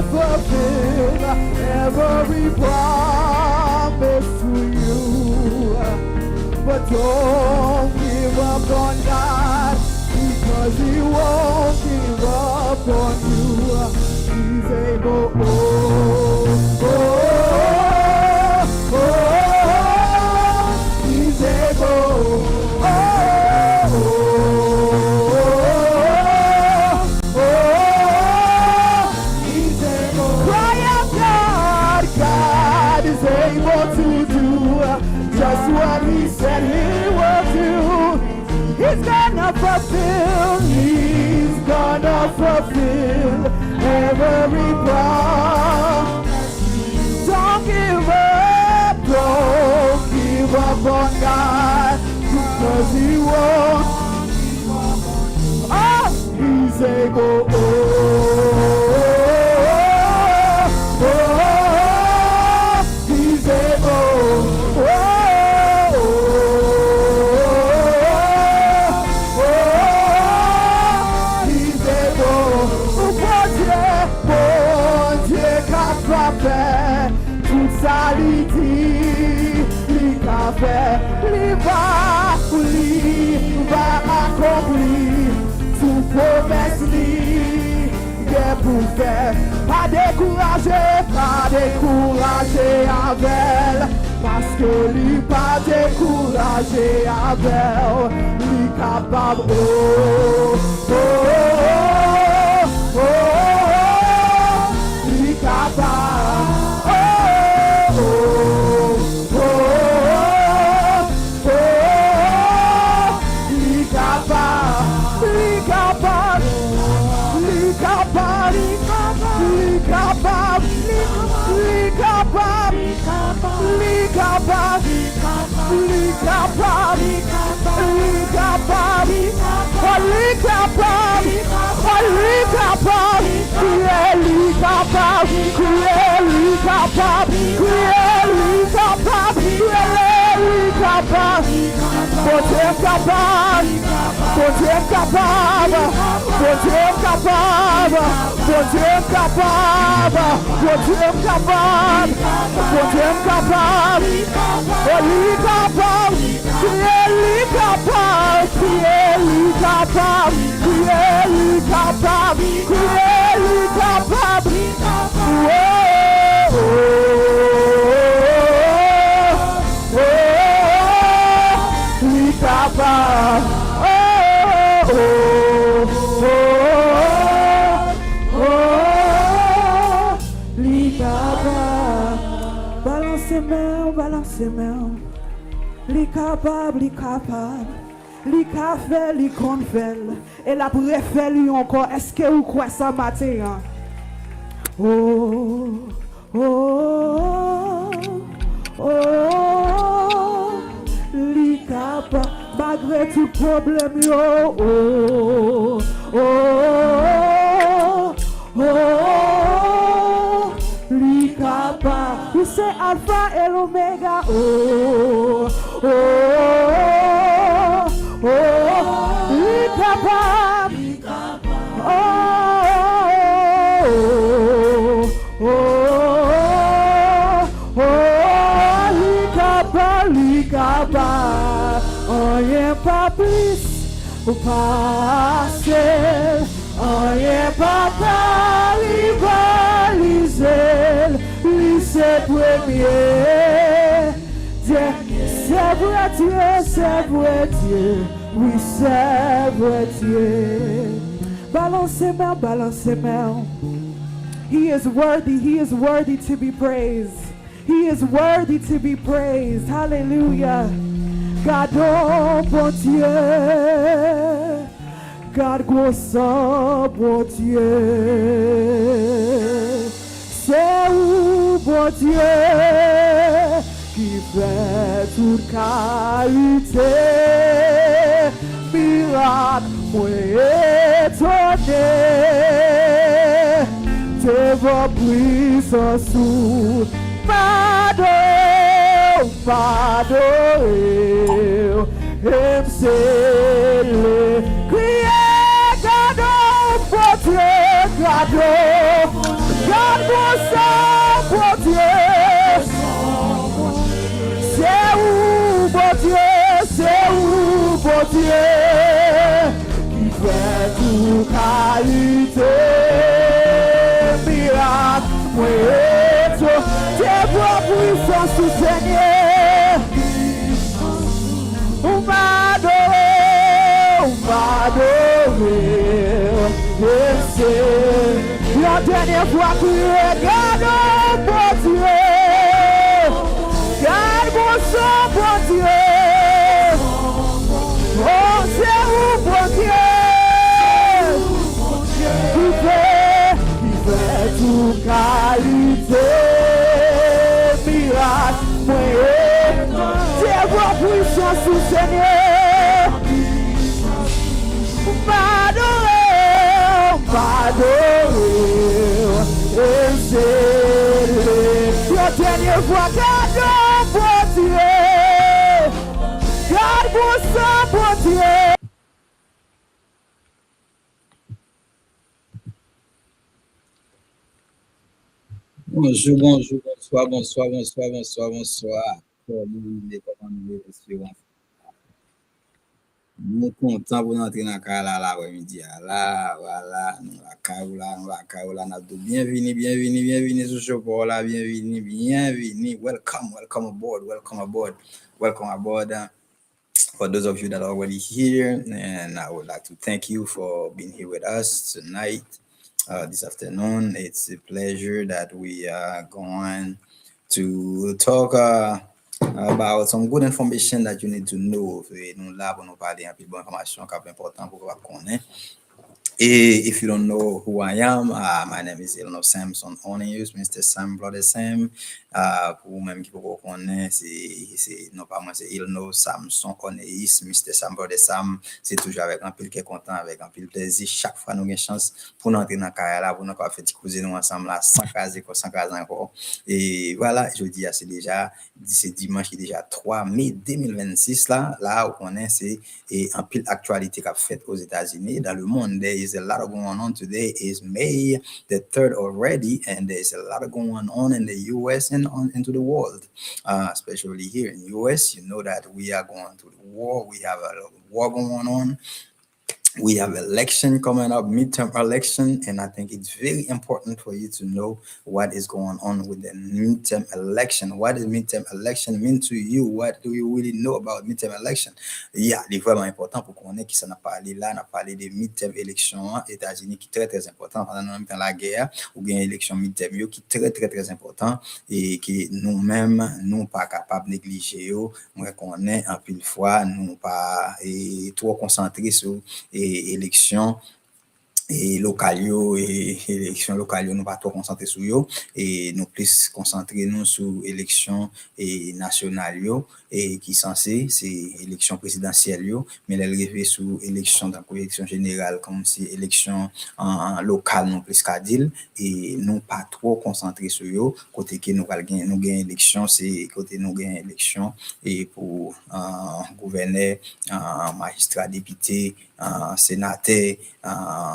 fulfill every promise to you. But don't give up on God, because He won't give up on you. He's able. He's able. He's able. Cry out, God. God is able to do just what He said He will do. He's gonna fulfill. He's gonna fulfill every promise. Don't give up. Don't give up on God, because He won't. Oh, He's able. He's able. He's able. Bon Dieu qu'a fait tout ça, lui dit, lui qu'a fait, lui va accomplir tout promesse lui pour faire. Pas décourager avec, parce que lui pas décourager avec, lui capable. Lui capable. Lui capable. Lui capable. Lui capable. Lui capable. Lui capable. Lui capable. Lui capable. Lui capable. Lui capable. Lui capable. Qui est lui capable? Qui est lui capable? Qui est lui capable? Qui est lui capable? Bon Dieu capable. Bon Dieu capable. Bon Dieu capable. Bon Dieu capable. Bon Dieu capable. Bon Dieu capable. Bon lui capable. Qui est lui capable? Qui est lui capable? Qui est lui capable? Qui est lui capable? Lui capable. Lui capable. Balance les mains. Lui capable, lui capable. Lui qu'a fait, lui qu'on fait. Et la préfère lui encore. Est-ce que vous croyez ça matin? Oh, oh, oh, oh, lui capable. Malgré tout problème, yo. Oh, oh, oh, oh, lui capable. Il c'est Alpha et l'Oméga. Oh, oh, oh, lui capable. Oh, oh, oh, lui capable. Rien pas plus ou passer. Rien pas rivaliser. Lui c'est premier. Dieu, c'est vrai Dieu, c'est vrai Dieu. Oui, c'est vrai Dieu. Balance les mains. He is worthy to be praised. He is worthy to be praised. Hallelujah. God, oh, bon Dieu. God, grosse, bon Dieu. C'est où, bon Dieu, qui fait toute qualité. Miracle, moi étonné. Devant puissance sous pardon, c'est le crier, gado, votre gado, qualité, miracle, moi toi, tes voix puissance au Seigneur. On m'adore, et c'est la dernière fois que je regarde mon Dieu. Garde mon sang, mon Dieu. Oh, c'est où, mon Dieu? Qui fait tout qualité, miracle, moyen. C'est vos puissances, Seigneur. M'adorer, et c'est la dernière fois, garde mon Dieu. Garde mon sang, mon Dieu. Bonjour, bonjour, bonsoir, bonsoir, bonsoir, bonsoir, bonsoir. Comment nous nous contents pour entrer dans le l'après-midi. Là, voilà, nous la caoula, bienvenue, bienvenue, bienvenue sur ce show là, bienvenue, bienvenue. Welcome aboard, welcome aboard, welcome aboard. For those of you that are already here, and I would like to thank you for being here with us tonight. This afternoon, it's a pleasure that we are going to talk about some good information that you need to know. Nous là pour nous parler un peu de bonne information qui est important pour vous connaître. If you don't know who I am, my name is Ilno Samson Onius, Mr. Sam Brother Sam. Pour même qui vous connaissez, c'est non pas moi, c'est Ilno Samson Onius, Mr. Sam Brother Sam. C'est toujours avec un peu qui est content, avec un peu de plaisir. Chaque fois nous avons une chance pour entrer dans la carrière là, pour nous faire causer nous ensemble là, sans caser encore. Et voilà, je dis c'est dimanche qui est déjà 3 mai 2026 là où on est, c'est un pile actualité qu'a fait aux États-Unis, dans le monde. There is a lot of going on today. Is May the 3rd already, and there's a lot of going on in the U.S. and into the world, especially here in the U.S. You know that we are going to the war. We have a war going on. We have election coming up, midterm election, and I think it's very important for you to know what is going on with the midterm election. What does midterm election mean to you? What do you really know about midterm election? Yeah, c'est vraiment important pour qu'on ait qui s'en a parlé là, on a parlé des midterm élections aux États-Unis qui est très très important pendant la guerre ou bien élection midterm qui est très très important et que nous-mêmes nous pas capables de négliger. Moi qu'on est en pile fois nous pas trop concentrés sur élections et locales et élections locales nous pas trop concentrés sur eux et nous plus concentrer nous sur élections et nationales et qui censé c'est élection présidentielle mais elle rêver sur élection dans élection générale comme si élection en local non plus qu'à dire et nous pas trop concentrés sur eux côté que nous gagne élection c'est côté nous gagne élection et pour gouverneur magistrat député sénateur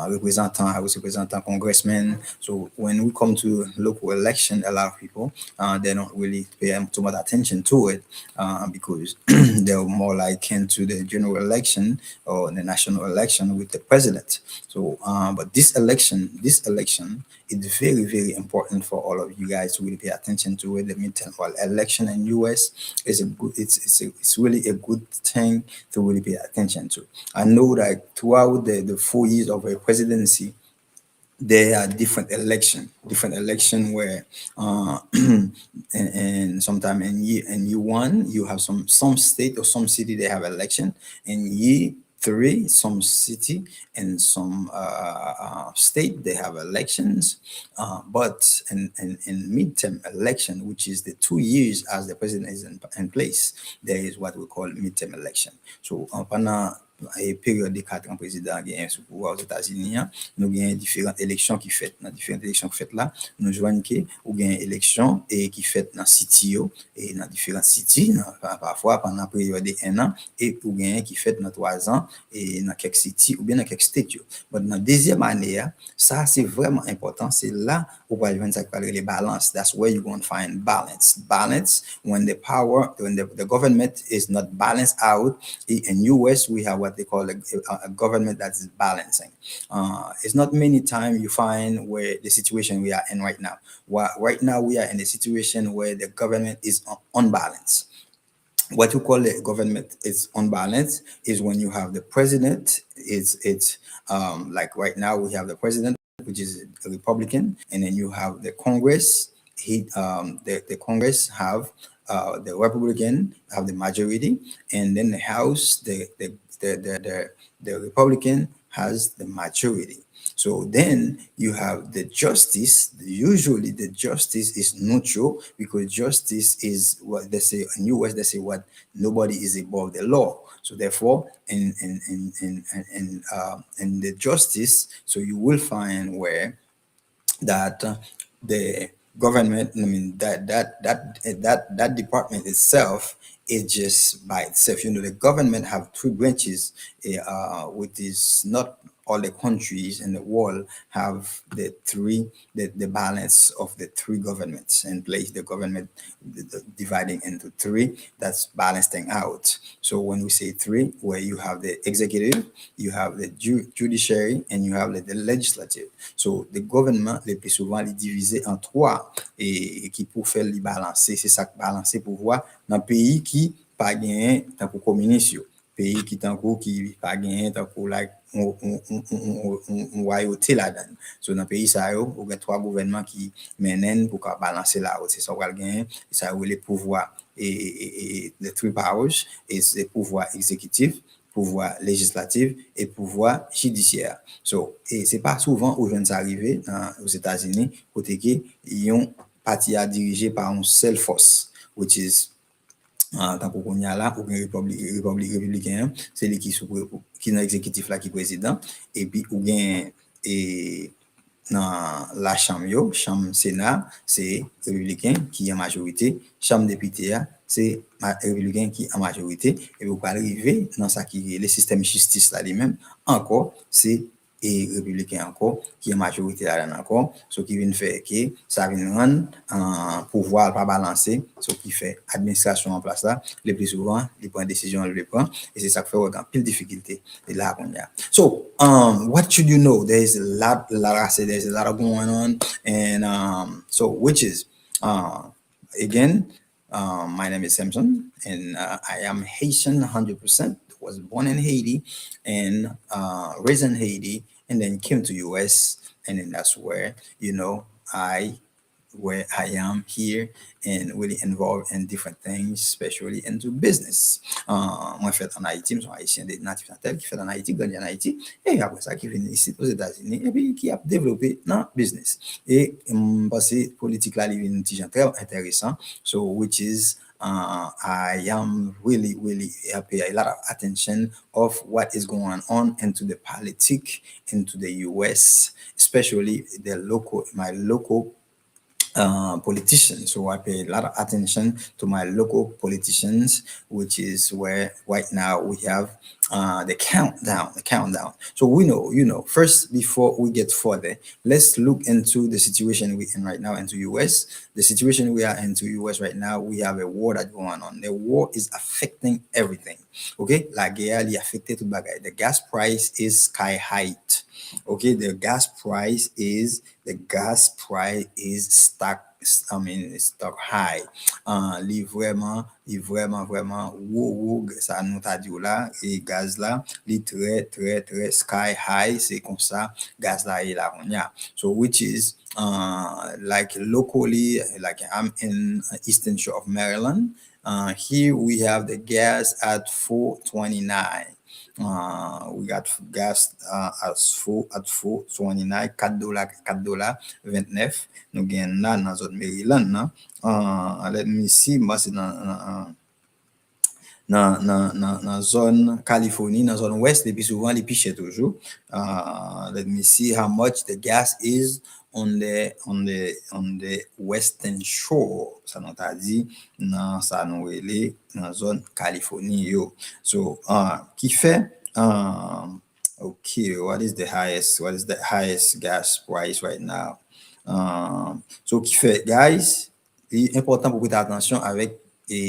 representant congressmen. So when we come to local election, a lot of people they don't really pay too much attention to it because they're more like into the general election or the national election with the president. So but this election is very very important for all of you guys to really pay attention to it. The midterm election in US is it's really a good thing to really pay attention to. I know that throughout the 4 years of a presidency, there are different election where and sometime in year one you have some state or some city they have election. In year 3 some city and some state they have elections, but in midterm election, which is the 2 years as the president is in place, there is what we call midterm election. So pendant période de 4 ans président gagne sous pouvoir aux États-Unis, nous gagnons différentes élections qui faites dans différentes élections qui faites là, nous joignons que ou gagne élection et qui fait dans city et dans différentes cities parfois pendant période de 1 an et ou gagne qui fait dans 3 ans et dans quelques cities ou bien dans quelques states. Mais dans deuxième année ça c'est vraiment important, c'est là où va venir ça parler les balances. That's where you're going to find balance when the government is not balanced out. In US we have what what they call a government that is balancing. It's not many time you find where the situation we are in right now. Right now we are in a situation where the government is unbalanced. What you call the government is unbalanced is when you have the president. It's like right now we have the president, which is a Republican, and then you have the Congress. The Congress have the Republican have the majority, and then the House, the Republican has the majority. So then you have the justice. Usually the justice is neutral because justice is what they say in US. They say what nobody is above the law. So therefore, in the justice, so you will find where that the government, I mean that department itself is just by itself. The government have three branches, which is not all the countries in the world have the balance of the three governments in place. The government dividing into three, that's balancing out. So when we say three, where you have the executive, you have the judiciary, and you have the legislative. So the government le plus souvent est divisé en trois et qui pour faire les balancer, c'est ça balancer pouvoir dans pays qui pas gagné tant pour communiste, pays qui tant qui pas gagné tant pour like royauté là-dedans. So dans pays ça yo, il y a trois gouvernements qui mènent pour balancer la haute. C'est ça qu'on gagne, ça les pouvoirs et the three powers is le pouvoir exécutif, pouvoir législatif et pouvoir judiciaire. So, et c'est pas souvent où jeunes arrivés aux États-Unis, côté qu'ils ont parti à diriger par une seule force, which is tant qu'on y a là, ou bien républicain, c'est lui qui est exécutif là, qui est président, et puis ou bien et dans la chambre, chambre Sénat, c'est républicain qui est en majorité, chambre député, c'est républicain qui est en majorité, et vous pouvez arriver dans ça qui est le système de justice là lui-même, encore, c'est républicain encore, qui est majorité là encore, ce qui vient faire que ça vient rendre pouvoir pas balancer, ce qui fait administration en place là, le plus souvent, les points de décision, le prend, et c'est ça qui fait autant pile difficulté, et là qu'on y a. So, what should you know? There's a lot going on, and so, which is, again, my name is Samson, and I am Haitian 100%. Was born in Haiti and raised in Haiti, and then came to US, and then that's where where I am here and really involved in different things, especially into business. Moi, fait en Haïti, je suis haïtien des natifs natels qui fait en Haïti, grandi en Haïti, et après ça, qui vient ici aux États-Unis, et puis qui a développé dans business. Et parce que politique là, il y a un très intéressant, so which is I am really pay a lot of attention of what is going on into the politics into the US, especially my local politicians. So I pay a lot of attention to my local politicians, which is where right now we have the countdown. So we know, first, before we get further, let's look into the situation we're in right now into US. The situation we are into US right now, we have a war that's going on. The war is affecting everything. Okay, la guerre est affectée tout bagay. The gas price is sky high. Okay, the gas price is stock high. Li vraiment ça nous t'a dit là, et gaz là, li très sky high, c'est comme ça, gaz là est là on y a. So which is like locally, like I'm in Eastern Shore of Maryland. Here we have the gas at $4.29. We got gas at $4.29, $4.29, 29. Nous gagnons là dans zone Maryland. Let me see, moi c'est dans zone Californie, dans zone ouest, et puis souvent les pichets toujours. Let me see how much the gas is on the western shore. Ça nous a dit dans ça nous relé dans zone Californie yo. So qui fait okay, what is the highest gas price right now? So qui fait, guys, il est important pour prêter attention avec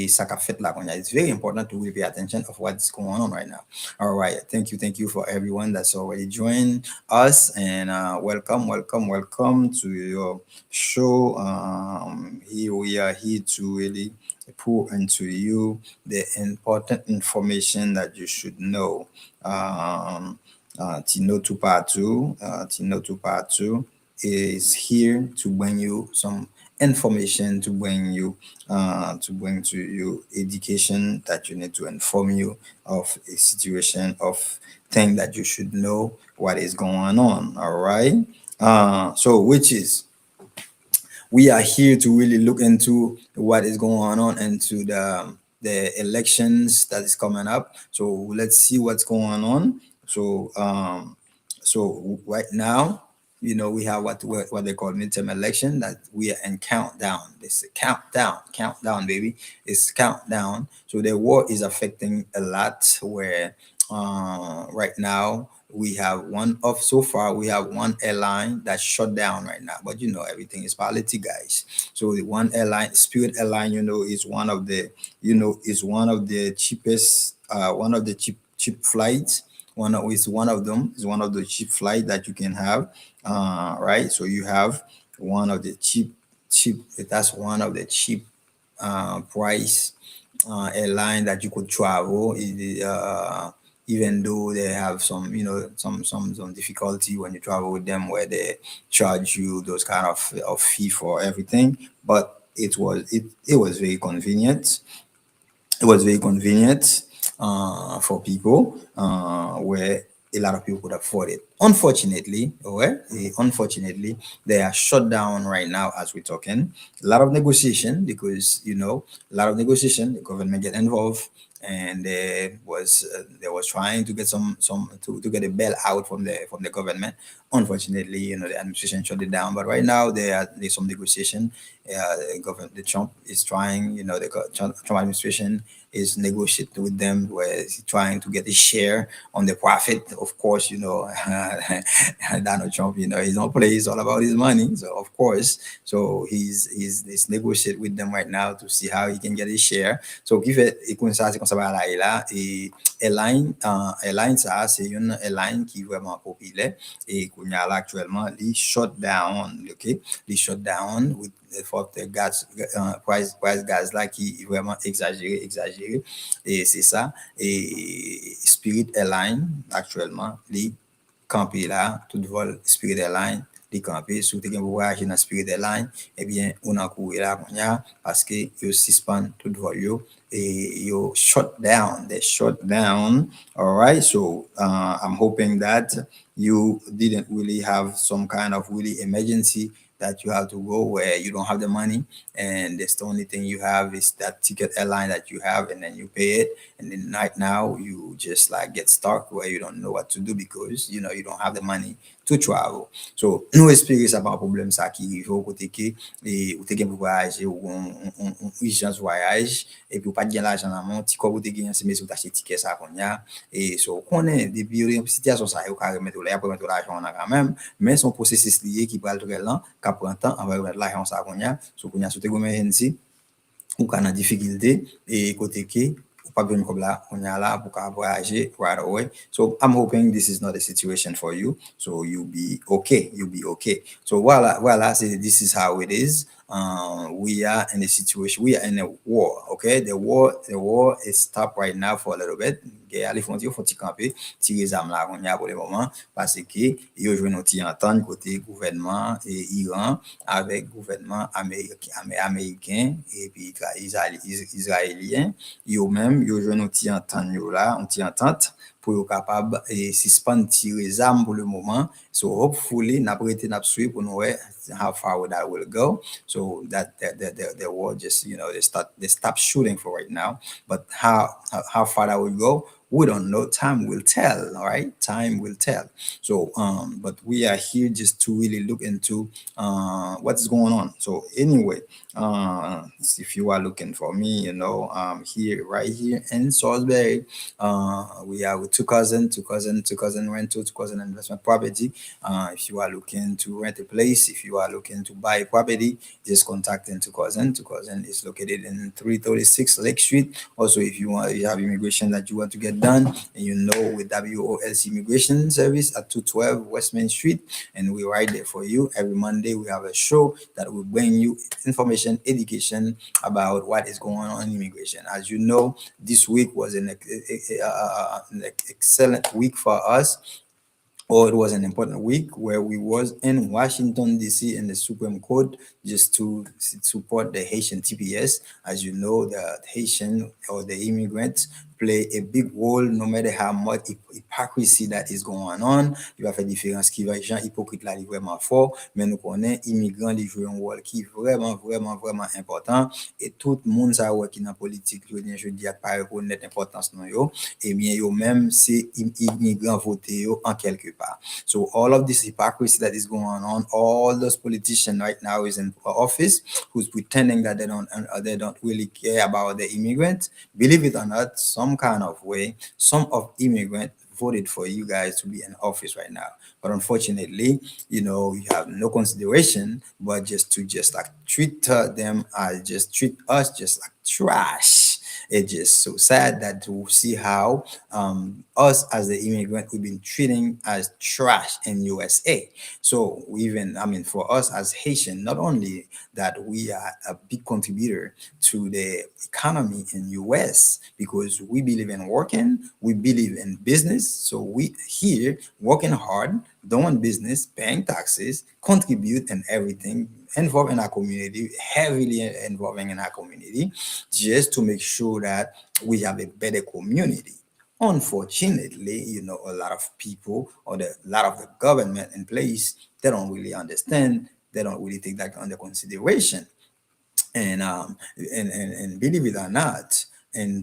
ça qu'a fait là qu'on a. It's very important to really pay attention of what's going on right now. All right, thank you for everyone that's already joined us, and welcome to your show. Here we are here to really pour into you the important information that you should know. Tino Tupatu, is here to bring you some information, to bring to you education that you need to inform you of a situation of thing that you should know what is going on. All right. So which is we are here to really look into what is going on into the elections that is coming up. So let's see what's going on. So right now, we have what they call midterm election, that we are in countdown. This countdown, baby. It's countdown. So the war is affecting a lot. Where right now we have one airline that's shut down right now. But everything is politics, guys. So the one airline, Spirit Airline, is one of the cheapest, one of the cheap flights. One of them is one of the cheap flight that you can have. Right. So you have one of the cheap. That's one of the cheap price airline that you could travel. Even though they have some, some difficulty when you travel with them, where they charge you those kind of fee for everything. But it was very convenient. It was very convenient for people, where a lot of people could afford it. Unfortunately, they are shut down right now as we're talking. A lot of negotiation, because a lot of negotiation. The government get involved, and there was trying to get to get a bail out from the government. Unfortunately, the administration shut it down. But right now there's some negotiation. The Trump is trying. Trump administration is negotiating with them, where he's trying to get a share on the profit. Of course, Donald Trump, he's not play. It's all about his money. So of course, so he's negotiating with them right now to see how he can get his share. So give it. Ça va aller là. Et airline ça, c'est une airline qui est vraiment populaire, et qu'on a là actuellement, les shut down, ok, les shut down with for the gas, price gas là qui est vraiment exagéré, et c'est ça. Et Spirit Airline actuellement, les campé là, tout vol Spirit Airline, les campé, si vous avez voyagé dans Spirit Airline, eh bien, on a couru là, parce que yo suspend tout vol yo, et you shut down. They shut down. All right. So I'm hoping that you didn't really have some kind of really emergency that you have to go, where you don't have the money, and that's the only thing you have is that ticket airline that you have, and then you pay it, and then right now you just like get stuck where you don't know what to do, because you don't have the money to travel. So nous espérons ça pas un problème ça qui arrive au côté que et ou te gen pour voyager, ou on urgence voyage, et puis ou pas de l'argent dans mon petit quoi ou te gen c'est mais ou t'acheter ticket ça qu'on y a, et so connaît depuis une situation ça ou carrément mettre là après mettre l'argent là quand même, mais son processus lié qui parle très lent, qui prend temps avant mettre l'argent ça qu'on y a, so qu'on y a sauté comme emergency ou qu'on a difficulté, et côté que pas besoin comme là, on est là pour voyager right away. So I'm hoping this is not a situation for you. So you'll be okay. So voila. This is how it is. We are in a situation. We are in a war. Okay, the war is stopped right now for a little bit. Les frontières font camper, tirer les armes là, on y a pour le moment, parce que ils ont joué notre entente côté gouvernement et Iran avec gouvernement américain et puis israélien. Ils ont joué notre entente pour être capable et suspendre tirer les armes pour le moment. So hopefully, n'a suivre pour nous how far that will go. So that the war just they stop shooting for right now. But how far that will go, We don't know. Time will tell. All right, time will tell. So, but we are here just to really look into what's going on. So, anyway, if you are looking for me, here, right here in Salisbury, we are with two cousin rental, two cousin investment property. If you are looking to rent a place, if you are looking to buy a property, just contact two cousin. Two cousin is located in 336 Lake Street. Also, if you have immigration that you want to get done, and with WOLC Immigration Service at 212 West Main Street, and we're right there for you. Every Monday we have a show that will bring you information, education about what is going on in immigration. As you know, this week was an excellent week for us. It was an important week where we was in Washington D.C. in the Supreme Court just to support the Haitian TPS. As you know, the Haitian or the immigrants play a big role no matter how much hypocrisy that is going on. Il va faire différence qui va gens hypocrite là vraiment fort, mais nous connaissons immigrants qui jouent un rôle qui est vraiment vraiment vraiment important et tout le monde ça qui dans politique je dis pas reconnaître l'importance non yo et bien yo même c'est immigrants voter yo en quelque part. So all of this hypocrisy that is going on, all those politicians right now is in office who's pretending that they don't really care about the immigrants. Believe it or not, some kind of way, some of immigrants voted for you guys to be in office right now. But unfortunately, you have no consideration, but just like treat them as just treat us just like trash. It's just so sad that to see how us as the immigrant we've been treating as trash in USA. So for us as Haitian, not only that we are a big contributor to the economy in US because we believe in working, we believe in business. So we here working hard, doing business, paying taxes, contribute and everything, involved in our community, heavily involving in our community, just to make sure that we have a better community. Unfortunately, a lot of people or a lot of the government in place, they don't really understand. They don't really take that under consideration. And believe it or not,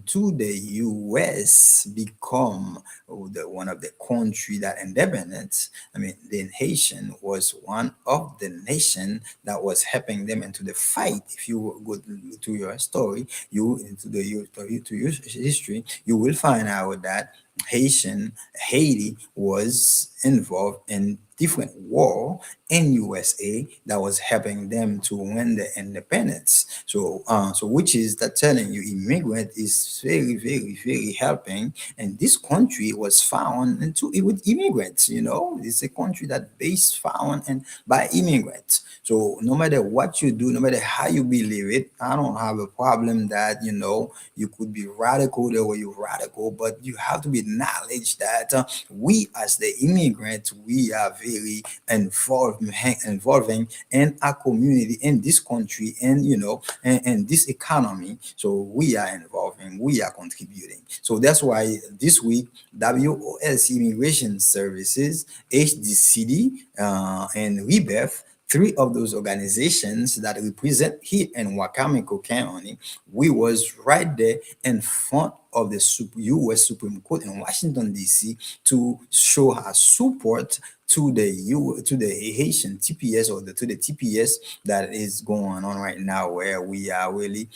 to the U.S. become one of the country that independence. The Haitian was one of the nation that was helping them into the fight. If you go to your story, to your history, you will find out that Haiti was involved in different war in USA that was helping them to win the independence. So which is that telling you immigrant is very, very, very helping. And this country was found with immigrants, it's a country that based found and by immigrants. So no matter what you do, no matter how you believe it, I don't have a problem that, you could be radical the way you're radical, but you have to be acknowledged that we as the immigrants, we are very involving in our community, in this country, and this economy. So we are involving, we are contributing. So that's why this week, WOLC Immigration Services, HDCD, and Rebirth, three of those organizations that represent here in Wacomico County, we was right there in front of the U.S. Supreme Court in Washington D.C. to show our support to the Haitian TPS or to the TPS that is going on right now, where we are really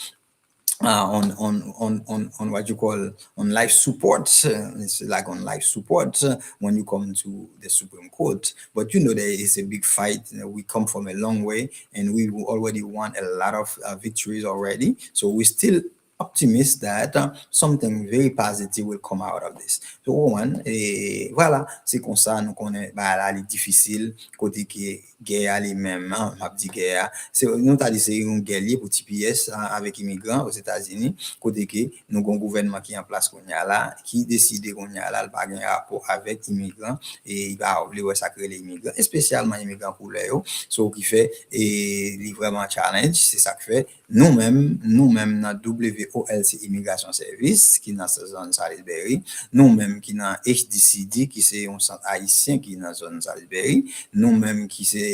on what you call on life support. It's like on life support when you come to the Supreme Court. But there is a big fight. We come from a long way, and we already won a lot of victories already. So we still optimist that something very positive will come out of this. So voilà, c'est comme ça nous connaît la difficile côté que guerre lui-même, m'a dit guerre, c'est nous t'a dit c'est une guerre liée pour TPS avec immigrants aux États-Unis, côté que nous avons un gouvernement qui est en place qu'on y a là, qui décide qu'on y a là, le pas un rapport avec immigrants et il va obliger sacrer les immigrants, spécialement immigrants couleurs, ce qui fait et vraiment challenge, c'est ça que fait nous-mêmes dans WOLC Immigration Service qui est dans cette zone Salisbury, nous-mêmes qui dans HDCD qui c'est un centre haïtien qui est dans zone Salisbury, nous-mêmes qui c'est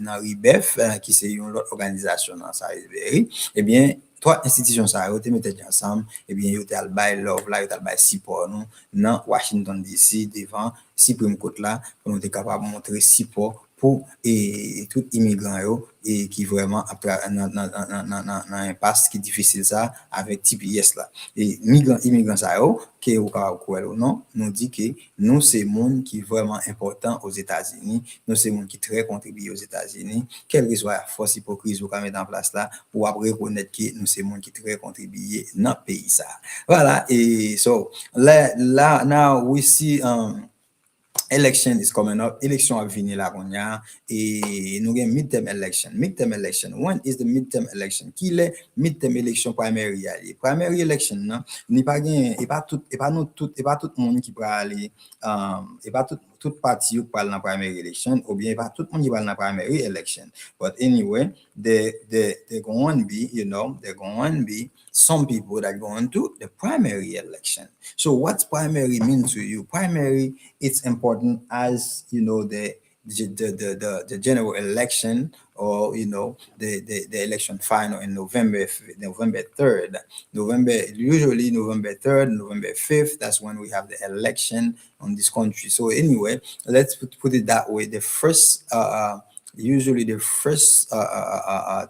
dans RIBEF qui c'est une autre organisation dans Salisbury, eh bien trois institutions ça yo te mette ensemble et bien yo te al bay love là yo te al bay support nous dans Washington DC devant Supreme Court là pour nous être capable montrer support pour et tout immigrant yo et qui vraiment après dans impasse qui difficile ça avec TPS là et immigrant ça yo que ou ka ou non nous dit que nous c'est monde qui vraiment important aux États-Unis nous c'est monde qui très contribue aux États-Unis quelle que soit la force hypocrite ou mettre en place là pour après reconnaître que nous c'est monde qui très contribue dans le pays ça voilà et so là now we see election is coming up. Election a venir là qu'on y a et nous avons midterm election. Midterm election. When is the midterm election? Qui est midterm election primary? Primary election, non? N'est pas gain et pas tout et pas nous tout et pas tout le monde qui peut aller et pas tout parti qui parle dans primary election ou bien pas tout le monde qui parle dans primary election. But anyway, they're going to be, you know, they're going to be some people that are going to the primary election. So what's primary mean to you? Primary, it's important as you know the general election or you know the election final in November 3rd. Usually November 3rd, November 5th, that's when we have the election on this country. So anyway, let's put it that way. The first usually the first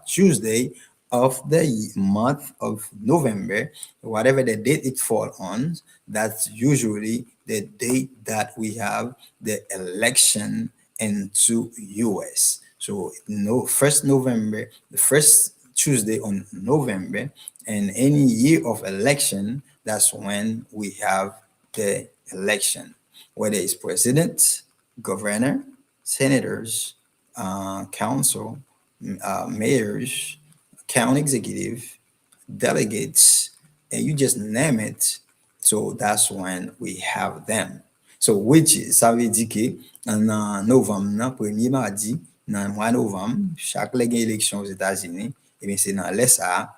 Tuesday of the month of November, whatever the date it falls on, that's usually the date that we have the election into US. So no first November, the first Tuesday on November, and any year of election, that's when we have the election, whether it's president, governor, senators, council, mayors, county executive, delegates, and you just name it. So that's when we have them. So which is, ça veut dire que en novembre, premier mardi, dans le mois de novembre, chaque élection aux États-Unis, et bien c'est dans l'ESA,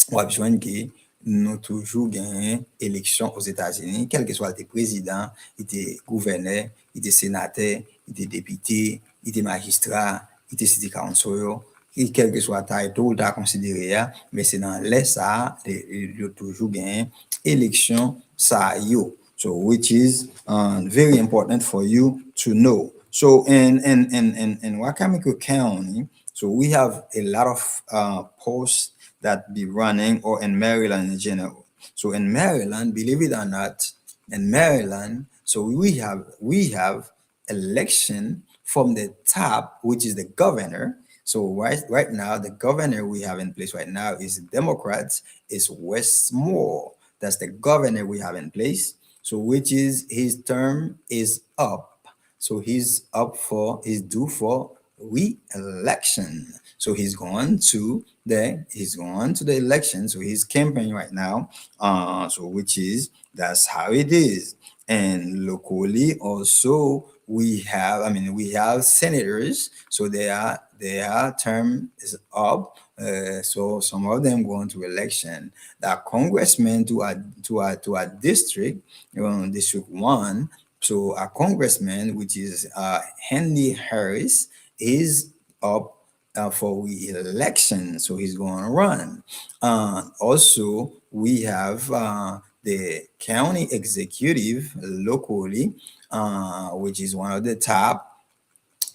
on a besoin que nous toujours gagné élection aux États-Unis, quel que soit le président, il était gouverneur, il était sénateur, il était député, il était magistrat, il était city council, et quel que soit le title, tu as considéré, mais c'est dans l'ESA, il y a toujours gagné élection, ça yo. So which is very important for you to know. So in Wacomico County, so we have a lot of posts that be running, or in Maryland in general. So in Maryland, believe it or not, in Maryland, so we have election from the top, which is the governor. So right now, the governor we have in place right now is Democrats, is Wes Moore. That's the governor we have in place. So which is his term is up. So he's due for re-election. So he's going to the election. So he's campaigning right now. So which is that's how it is. And locally also we have senators. So their term is up. So some of them going to election. The congressman to a district, District 1. So a congressman, which is Henry Harris, is up for re-election. So he's going to run. Also, we have the county executive locally, which is one of the top.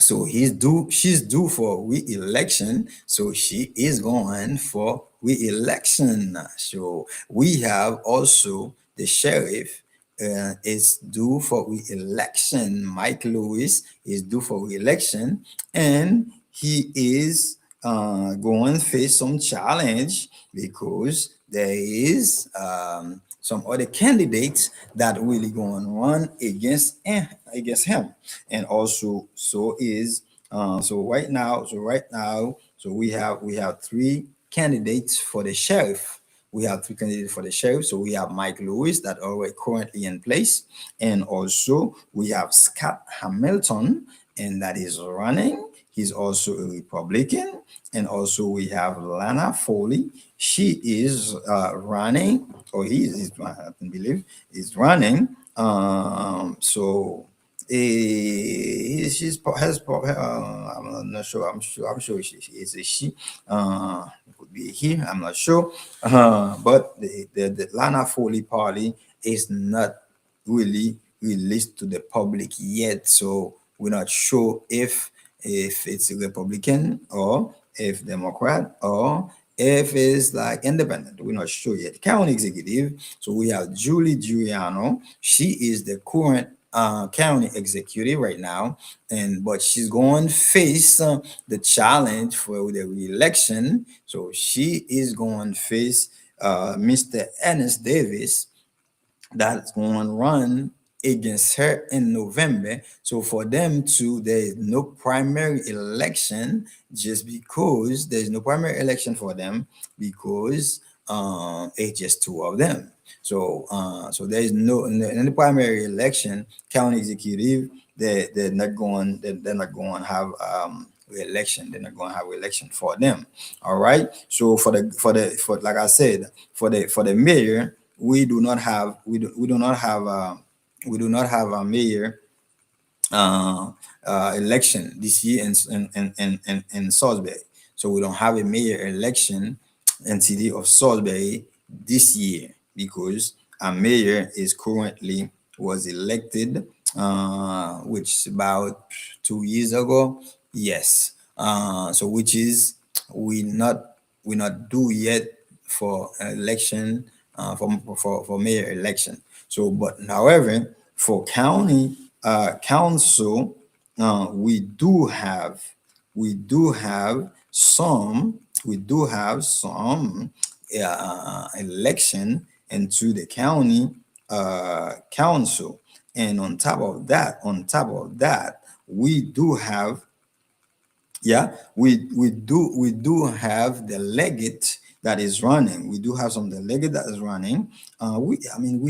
So she's due for re-election. So she is going for re-election. So we have also the sheriff is due for re-election. Mike Lewis is due for re-election, and he is going to face some challenge because there is some other candidates that really going to run against him, and also right now we have three candidates for the sheriff. We have three candidates for the sheriff. So we have Mike Lewis that already currently in place, and also we have Scott Hamilton, and that is running. He's also a Republican. And also we have Lana Foley. She is running, or I believe, is running. So I'm not sure. I'm sure she is a she. It could be he. I'm not sure. But the Lana Foley party is not really released to the public yet, so we're not sure if it's a Republican or if Democrat or if it's like independent. We're not sure yet. County executive. So we have Julie Giuliano. She is the current county executive right now, and but she's going to face the challenge for the re-election. So she is going to face Mr. Ernest Davis, that's going to run against her in November. So for them to, there is no primary election, just because there's no primary election for them, because it's just two of them. So there is no in the primary election, county executive, they're not going to have re-election. They're not going to have re-election for them. All right. So for like I said, for the mayor, we do not have a mayor election this year in Salisbury. So we don't have a mayor election in city of Salisbury this year, because a mayor is currently was elected, which is about 2 years ago. Yes. So which is we not due yet for election, for mayor election. So, but however, for county council, we do have some election into the county council, and on top of that, we do have, yeah, we do have the legate that is running. We do have some delegate that is running. We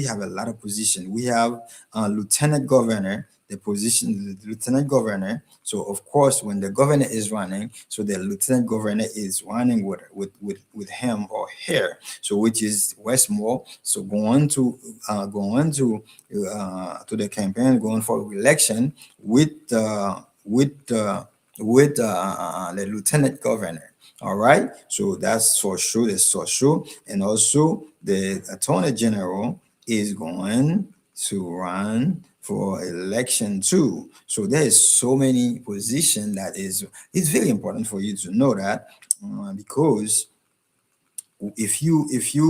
have a lot of position. We have lieutenant governor, the position, the lieutenant governor. So of course, when the governor is running, so the lieutenant governor is running with him or her. So which is Westmore. So going to the campaign, going for election with the lieutenant governor. All right, so that's for sure. That's for sure. And also, the attorney general is going to run for election too. So there is so many positions that is, it's very important for you to know that, because if you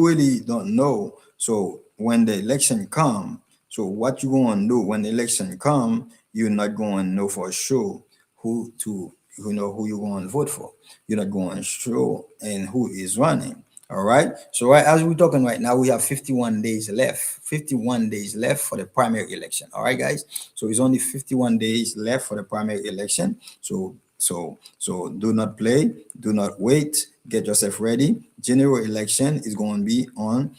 really don't know, so when the election come, so what you going to do when the election come, you're not going to know for sure who you're going to vote for. You're not going to show and who is running. All right. So right as we're talking right now, we have 51 days left. 51 days left for the primary election. All right, guys. So it's only 51 days left for the primary election. So do not play, do not wait. Get yourself ready. General election is going to be on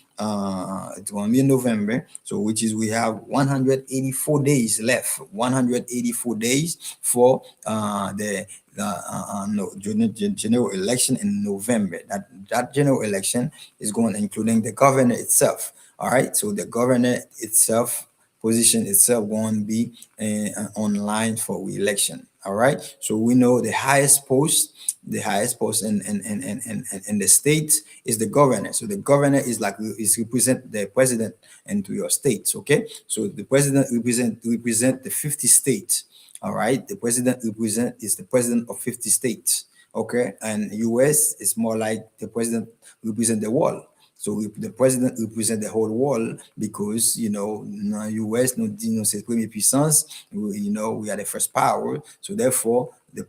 it's going to be in November. So which is, we have 184 days left. 184 days for the no, general election in November. That general election is going, including the governor itself. All right. So the governor itself, position itself, going to be online for re-election. All right. So we know the highest post in the state is the governor. So the governor is represent the president into your states. Okay. So the president represent the 50 states. All right. The president is the president of 50 states. Okay. And US is more like the president represent the world. So the president represent the whole world, because no US, no cette première puissance. We are the first power. So therefore, the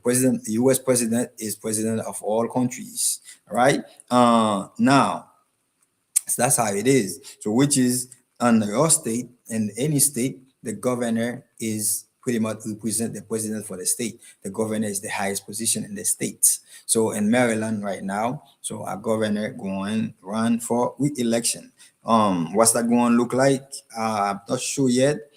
US president is president of all countries. All right. Now, so that's how it is. So which is, on your state, in any state, the governor is pretty much represent the president for the state. The governor is the highest position in the states. So in Maryland right now, so our governor going run for re-election. What's that going to look like? I'm not sure yet.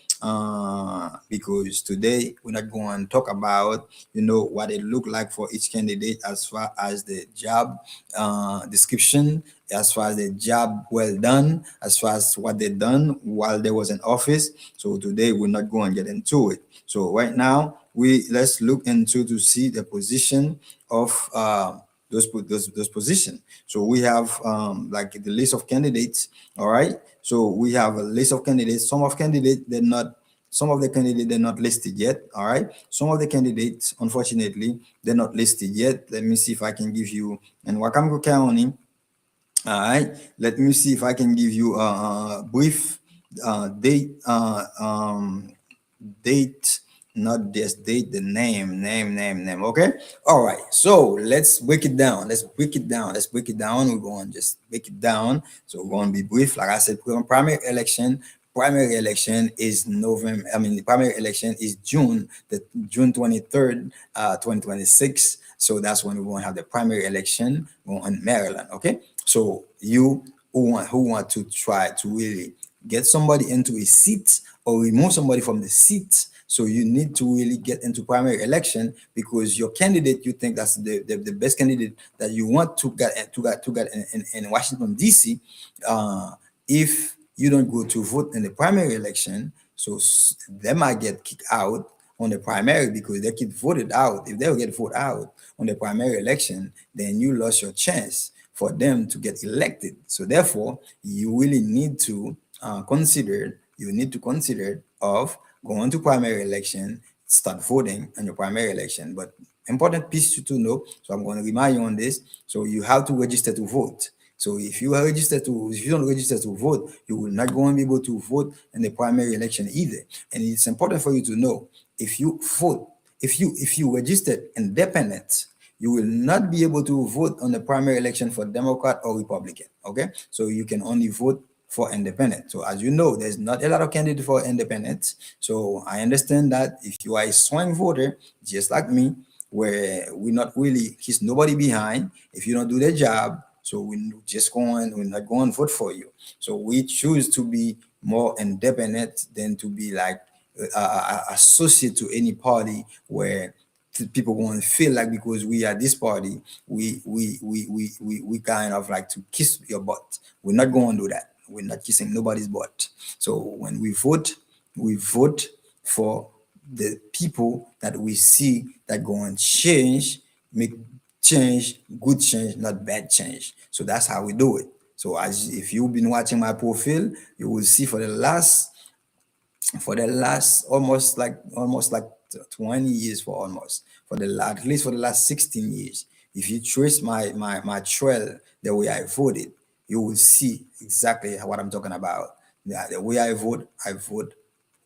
because today we're not going to talk about what it looked like for each candidate as far as the job description, as far as the job well done, as far as what they done while they was in office. So today we're not going to get into it. So right now let's look into to see the position of those positions. So we have like the list of candidates. All right. So we have a list of candidates. Some of the candidates they're not listed yet. All right. Some of the candidates, unfortunately, they're not listed yet. Let me see if I can give you in Wakamko County. All right. Let me see if I can give you a brief date, not this date, the name. Okay. All right. So let's break it down. Let's break it down. We're going to just break it down. So we're going to be brief. Like I said, primary election. Primary election is November. I mean, the primary election is June 23rd, 2026. So that's when we're going to have the primary election in Maryland. Okay. So you who want to try to really get somebody into a seat or remove somebody from the seat. So you need to really get into primary election because your candidate, you think that's the best candidate that you want to get in Washington, D.C. If you don't go to vote in the primary election, so they might get kicked out on the primary because they get voted out. If they get voted out on the primary election, then you lost your chance for them to get elected. So therefore, you really need to consider of going to primary election, start voting in the primary election. But important piece to know, so I'm going to remind you on this. So you have to register to vote. So if you don't register to vote, you will not going to be able to vote in the primary election either. And it's important for you to know if you vote, if you registered independent, you will not be able to vote on the primary election for Democrat or Republican. Okay, so you can only vote for independent. So as you know, there's not a lot of candidates for independent. So I understand that if you are a swing voter, just like me, where we're not really kiss nobody behind, if you don't do the job, so we're not going to vote for you. So we choose to be more independent than to be like associate to any party where people going to feel like because we are this party, we kind of like to kiss your butt. We're not going to do that. We're not kissing nobody's butt. So when we vote for the people that we see that go and make change, good change, not bad change. So that's how we do it. So as if you've been watching my profile, you will see for the last almost like 20 years, at least for the last 16 years, if you trace my trail, the way I voted, you will see exactly what I'm talking about. The way I vote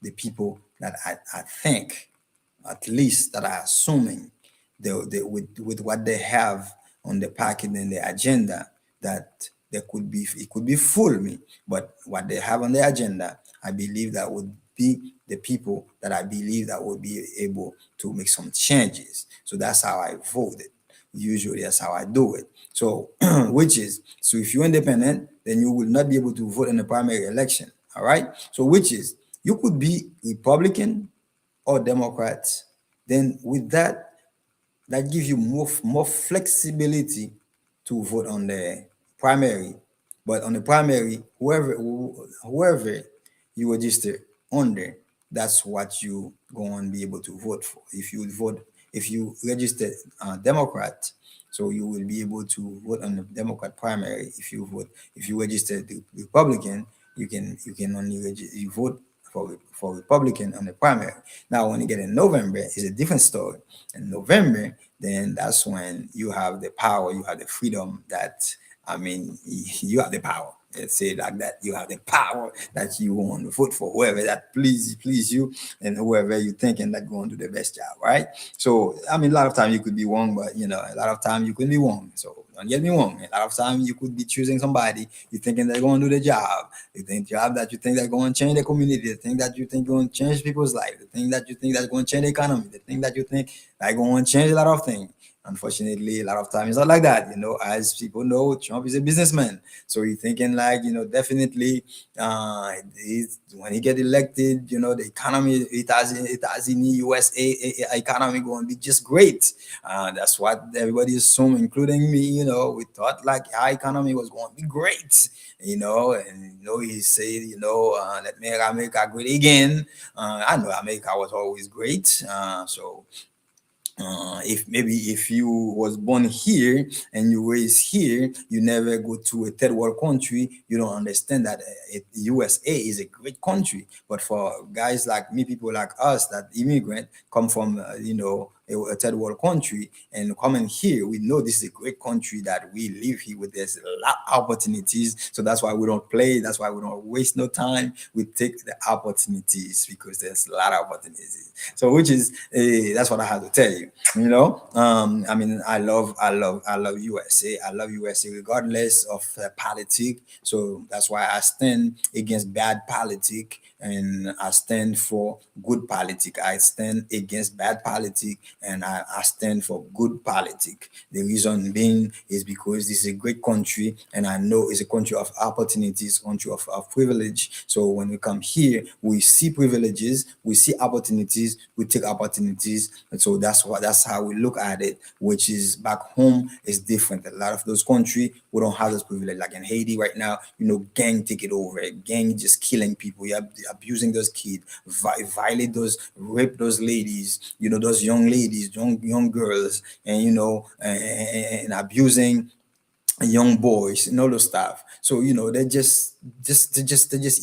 the people that I think, at least that are assuming with what they have on the packet and the agenda, that it could be fool me, but what they have on the agenda, I believe that would be the people that I believe that would be able to make some changes. So that's how I voted. Usually that's how I do it. So so if you're independent, then you will not be able to vote in the primary election. All right. So you could be Republican or Democrat. Then with that gives you more flexibility to vote on the primary. But on the primary, whoever you register under, that's what you going to be able to vote for. If you register Democrat, so you will be able to vote on the Democrat primary. If you register the Republican, you can only you vote for Republican on the primary. Now, when you get in November, it's a different story. In November, then that's when you have the power, you have the freedom that, I mean, you have the power. Let's say it like that. You have the power that you want to vote for whoever that please you and whoever you thinking that going to do the best job, right? So, I mean, a lot of time you could be wrong, but a lot of time you could be wrong. So don't get me wrong. A lot of time you could be choosing somebody you thinking they're going to do the job. You think job that you think they're going to change the community. The thing that you think going to change people's life. The thing that you think that's going to change the economy. The thing that you think they're going to change a lot of things. Unfortunately, a lot of times it's not like that. As people know, Trump is a businessman. So you're thinking like, definitely when he get elected, the economy, it has in the USA economy going to be just great. That's what everybody assumed, including me. We thought like our economy was going to be great. And he said, let make America great again. I know America was always great. If you was born here and you raised here, you never go to a third world country, you don't understand that USA is a great country. But for guys like me, people like us that immigrant come from a third world country and coming here, we know this is a great country that we live here with. There's a lot of opportunities, so that's why we don't play. That's why we don't waste no time. We take the opportunities because there's a lot of opportunities. So which is that's what I have to tell you. I mean, I love USA. I love USA regardless of politics. So that's why I stand against bad politics and I stand for good politics. I stand against bad politics and I stand for good politics. The reason being is because this is a great country and I know it's a country of opportunities, country of privilege. So when we come here, we see privileges, we see opportunities, we take opportunities. And so that's how we look at it, which is back home is different. A lot of those countries we don't have this privilege. Like in Haiti right now, gang take it over. Gang just killing people. You're abusing those kids, violate those, rape those ladies, those young ladies, young girls, and and abusing young boys and all those stuff. So they're just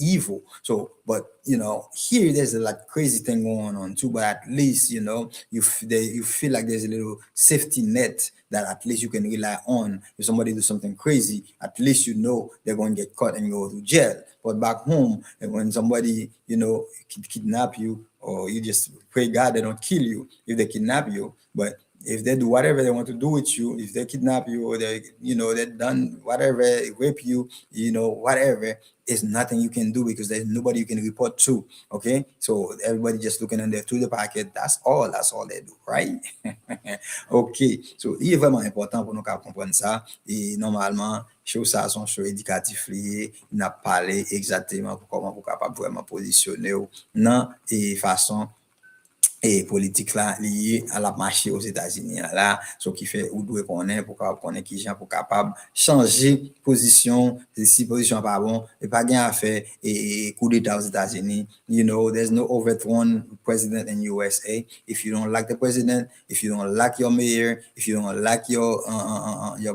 evil. So, but here there's a like crazy thing going on too. But at least you feel like there's a little safety net that at least you can rely on. If somebody do something crazy, at least they're going to get caught and go to jail. But back home, and when somebody kidnap you, or you just pray God they don't kill you if they kidnap you, but if they do whatever they want to do with you, if they kidnap you or they done whatever, rape you, whatever, is nothing you can do because there's nobody you can report to. Okay, so everybody just looking in there through the pocket. That's all they do, right? Ok, so il est vraiment important pour nous qu'à comprendre ça. Et normalement, show ça son show éducatif lié, n'a parlé exactement pour comment vous capable vraiment positionner dans et façon et politique là liée à la marché aux États-Unis là, ce qui fait ou doit connaître pour connaître qui gens pour capable changer position, si position pas bon et pas gain à faire et coup d'état aux États-Unis. There's no overthrown president in USA. If you don't like the president, if you don't like your mayor, if you don't like your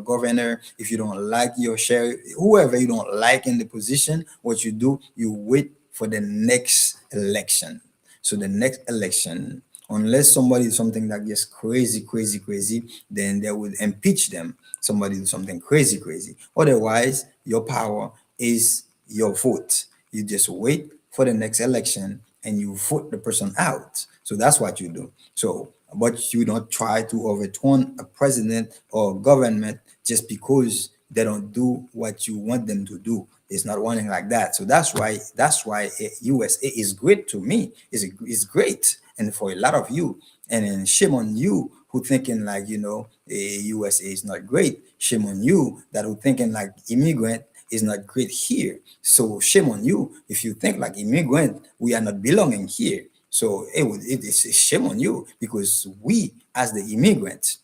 governor, if you don't like your sheriff, whoever you don't like in the position, what you do, you wait for the next election. So the next election, unless somebody do something that gets crazy, crazy, crazy, then they would impeach them. Somebody do something crazy, crazy. Otherwise, your power is your vote. You just wait for the next election and you vote the person out. So that's what you do. So, but you don't try to overturn a president or government just because they don't do what you want them to do. It's not running like that. So that's why USA is great to me. It's great, and for a lot of you, and then shame on you who thinking like USA is not great. Shame on you that who thinking like immigrant is not great here. So shame on you if you think like immigrant we are not belonging here. So it is a shame on you because we as the immigrants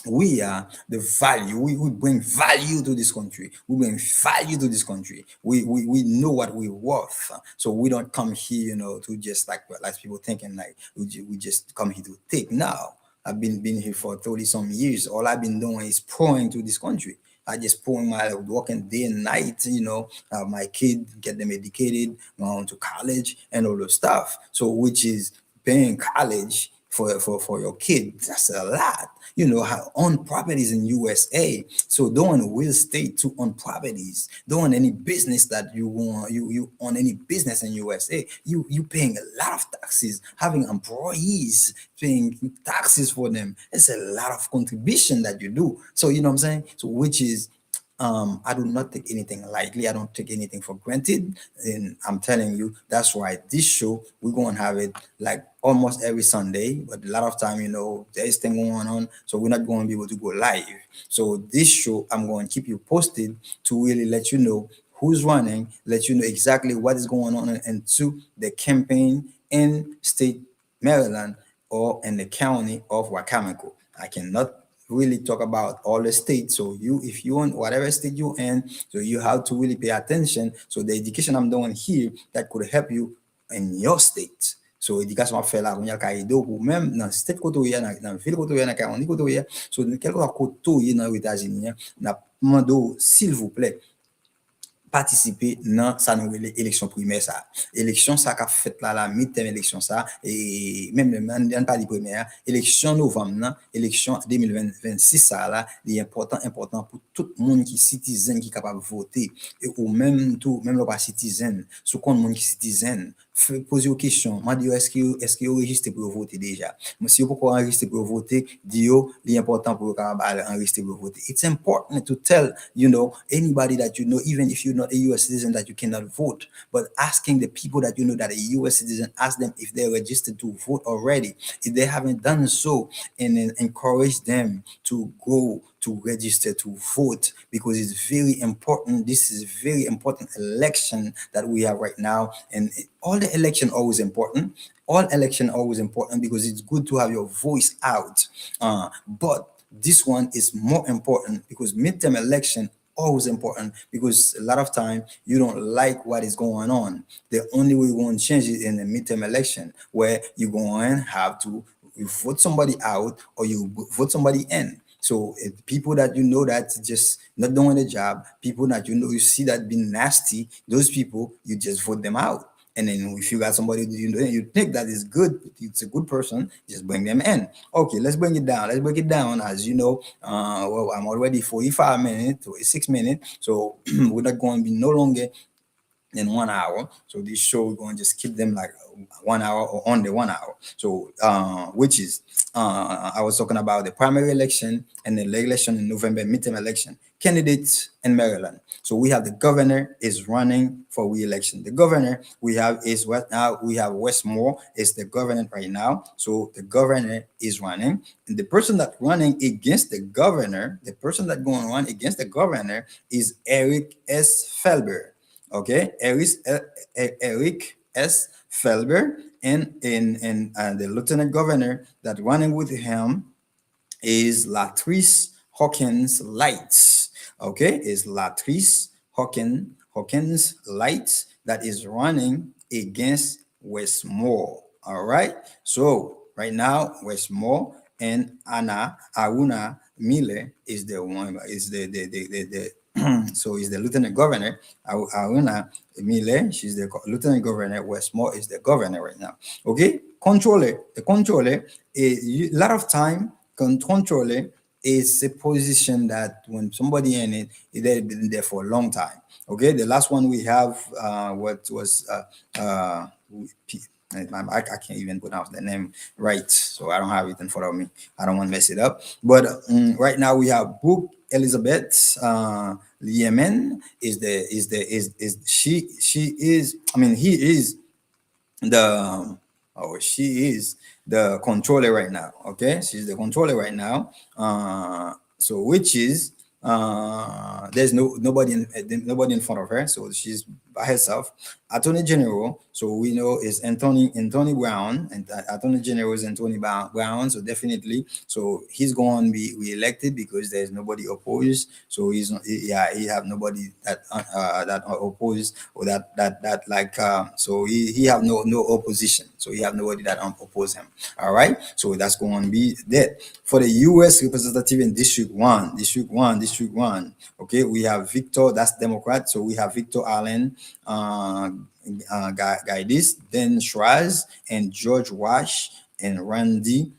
we are the value. We bring value to this country. We bring value to this country. We know what we're worth. So we don't come here, to just like people thinking like we just come here to take. Now I've been here for 30 some years. All I've been doing is pouring to this country. I just pouring my working day and night, my kid, get them educated, going to college and all the stuff. So which is paying college for your kid. That's a lot. How own properties in USA. So don't real estate to own properties. Don't own any business that you want. You own any business in USA. You paying a lot of taxes. Having employees paying taxes for them. It's a lot of contribution that you do. So you know what I'm saying. So which is I do not take anything lightly. I don't take anything for granted. And I'm telling you, that's why this show, we're going to have it like almost every Sunday. But a lot of time, there's thing going on. So we're not going to be able to go live. So this show, I'm going to keep you posted to really let you know who's running, let you know exactly what is going on into the campaign in state Maryland or in the county of Wacomico. I cannot really talk about all the states. So if you want whatever state you're in, so you have to really pay attention. So the education I'm doing here that could help you in your state. So éducation fait là, on y a caïdo ou même dans state côté dans ville côté dans county côté. So quelque part côté dans les États-Unis, n'a demandé s'il vous plaît participer dans sa nouvelle élection primaire ça élection ça qu'a fait là la mi-terme élection ça et même même pas les premières élection novembre là, élection 2026 ça là il est important pour tout le monde qui citizen qui capable de voter et ou même tout même le pas citizen ce qu'on monde qui citizen poser aux questions m'a dit est-ce que vous registré pour voter déjà si vous pourquoi enregistrer pour voter dit l'important pour capable enregistrer pour voter it's important to tell anybody that even if you're not a US citizen that you cannot vote but asking the people that that are US citizen ask them if they're registered to vote already if they haven't done so and then encourage them to go to register to vote because it's very important. This is a very important election that we have right now. And all the election always important. All election always important because it's good to have your voice out. But this one is more important because midterm election always important because a lot of time you don't like what is going on. The only way you're going to change it in the midterm election where you're going to have to vote somebody out or you vote somebody in. So people that that just not doing the job, people that you see that being nasty, those people you just vote them out. And then if you got somebody you think that is good, it's a good person, just bring them in. Okay, let's bring it down. Let's break it down. As you know, well, I'm already 45 minutes, 6 minutes, so we're not going to be no longer in 1 hour. So this show we're going to just keep them like 1 hour or under 1 hour. So which is I was talking about the primary election and the election in November, midterm election. Candidates in Maryland. So we have the governor is running for re-election. The governor we have is what now we have Westmore is the governor right now. So the governor is running. And the person that running against the governor, the person that going to run against the governor is Eric S. Felber. Okay, Eric S. Felber, and the lieutenant governor that running with him is Latrice Hawkins Lights. Okay, is Latrice Hawkins Lights that is running against Westmore. All right, so right now Westmore and Aruna Miller is the one is the so he's the lieutenant governor. Aruna Miller, she's the lieutenant governor. Westmore is the governor right now. Okay, controller. The controller, a lot of time, controller is a position that when somebody in it, they've been there for a long time. Okay, the last one we have, what was I can't even pronounce the name right, so I don't have it in front of me. I don't want to mess it up. But right now we have Brooke Elizabeth Yemen is she is I mean he is the she is the controller right now. Okay, she's the controller right now. So which is there's nobody in front of her, so she's by herself. Attorney General, so we know is Anthony Brown, and Attorney General is Anthony Brown. So definitely, so he's going to be re-elected because there's nobody opposed. So he have nobody that that opposed or that like so he have no opposition. So he have nobody that oppose him. All right, so that's going to be that for the U.S. representative in District 1. Okay, we have Victor, that's Democrat. So we have Victor Allen, Gaidis, then Schraz, and George Wash, and Randy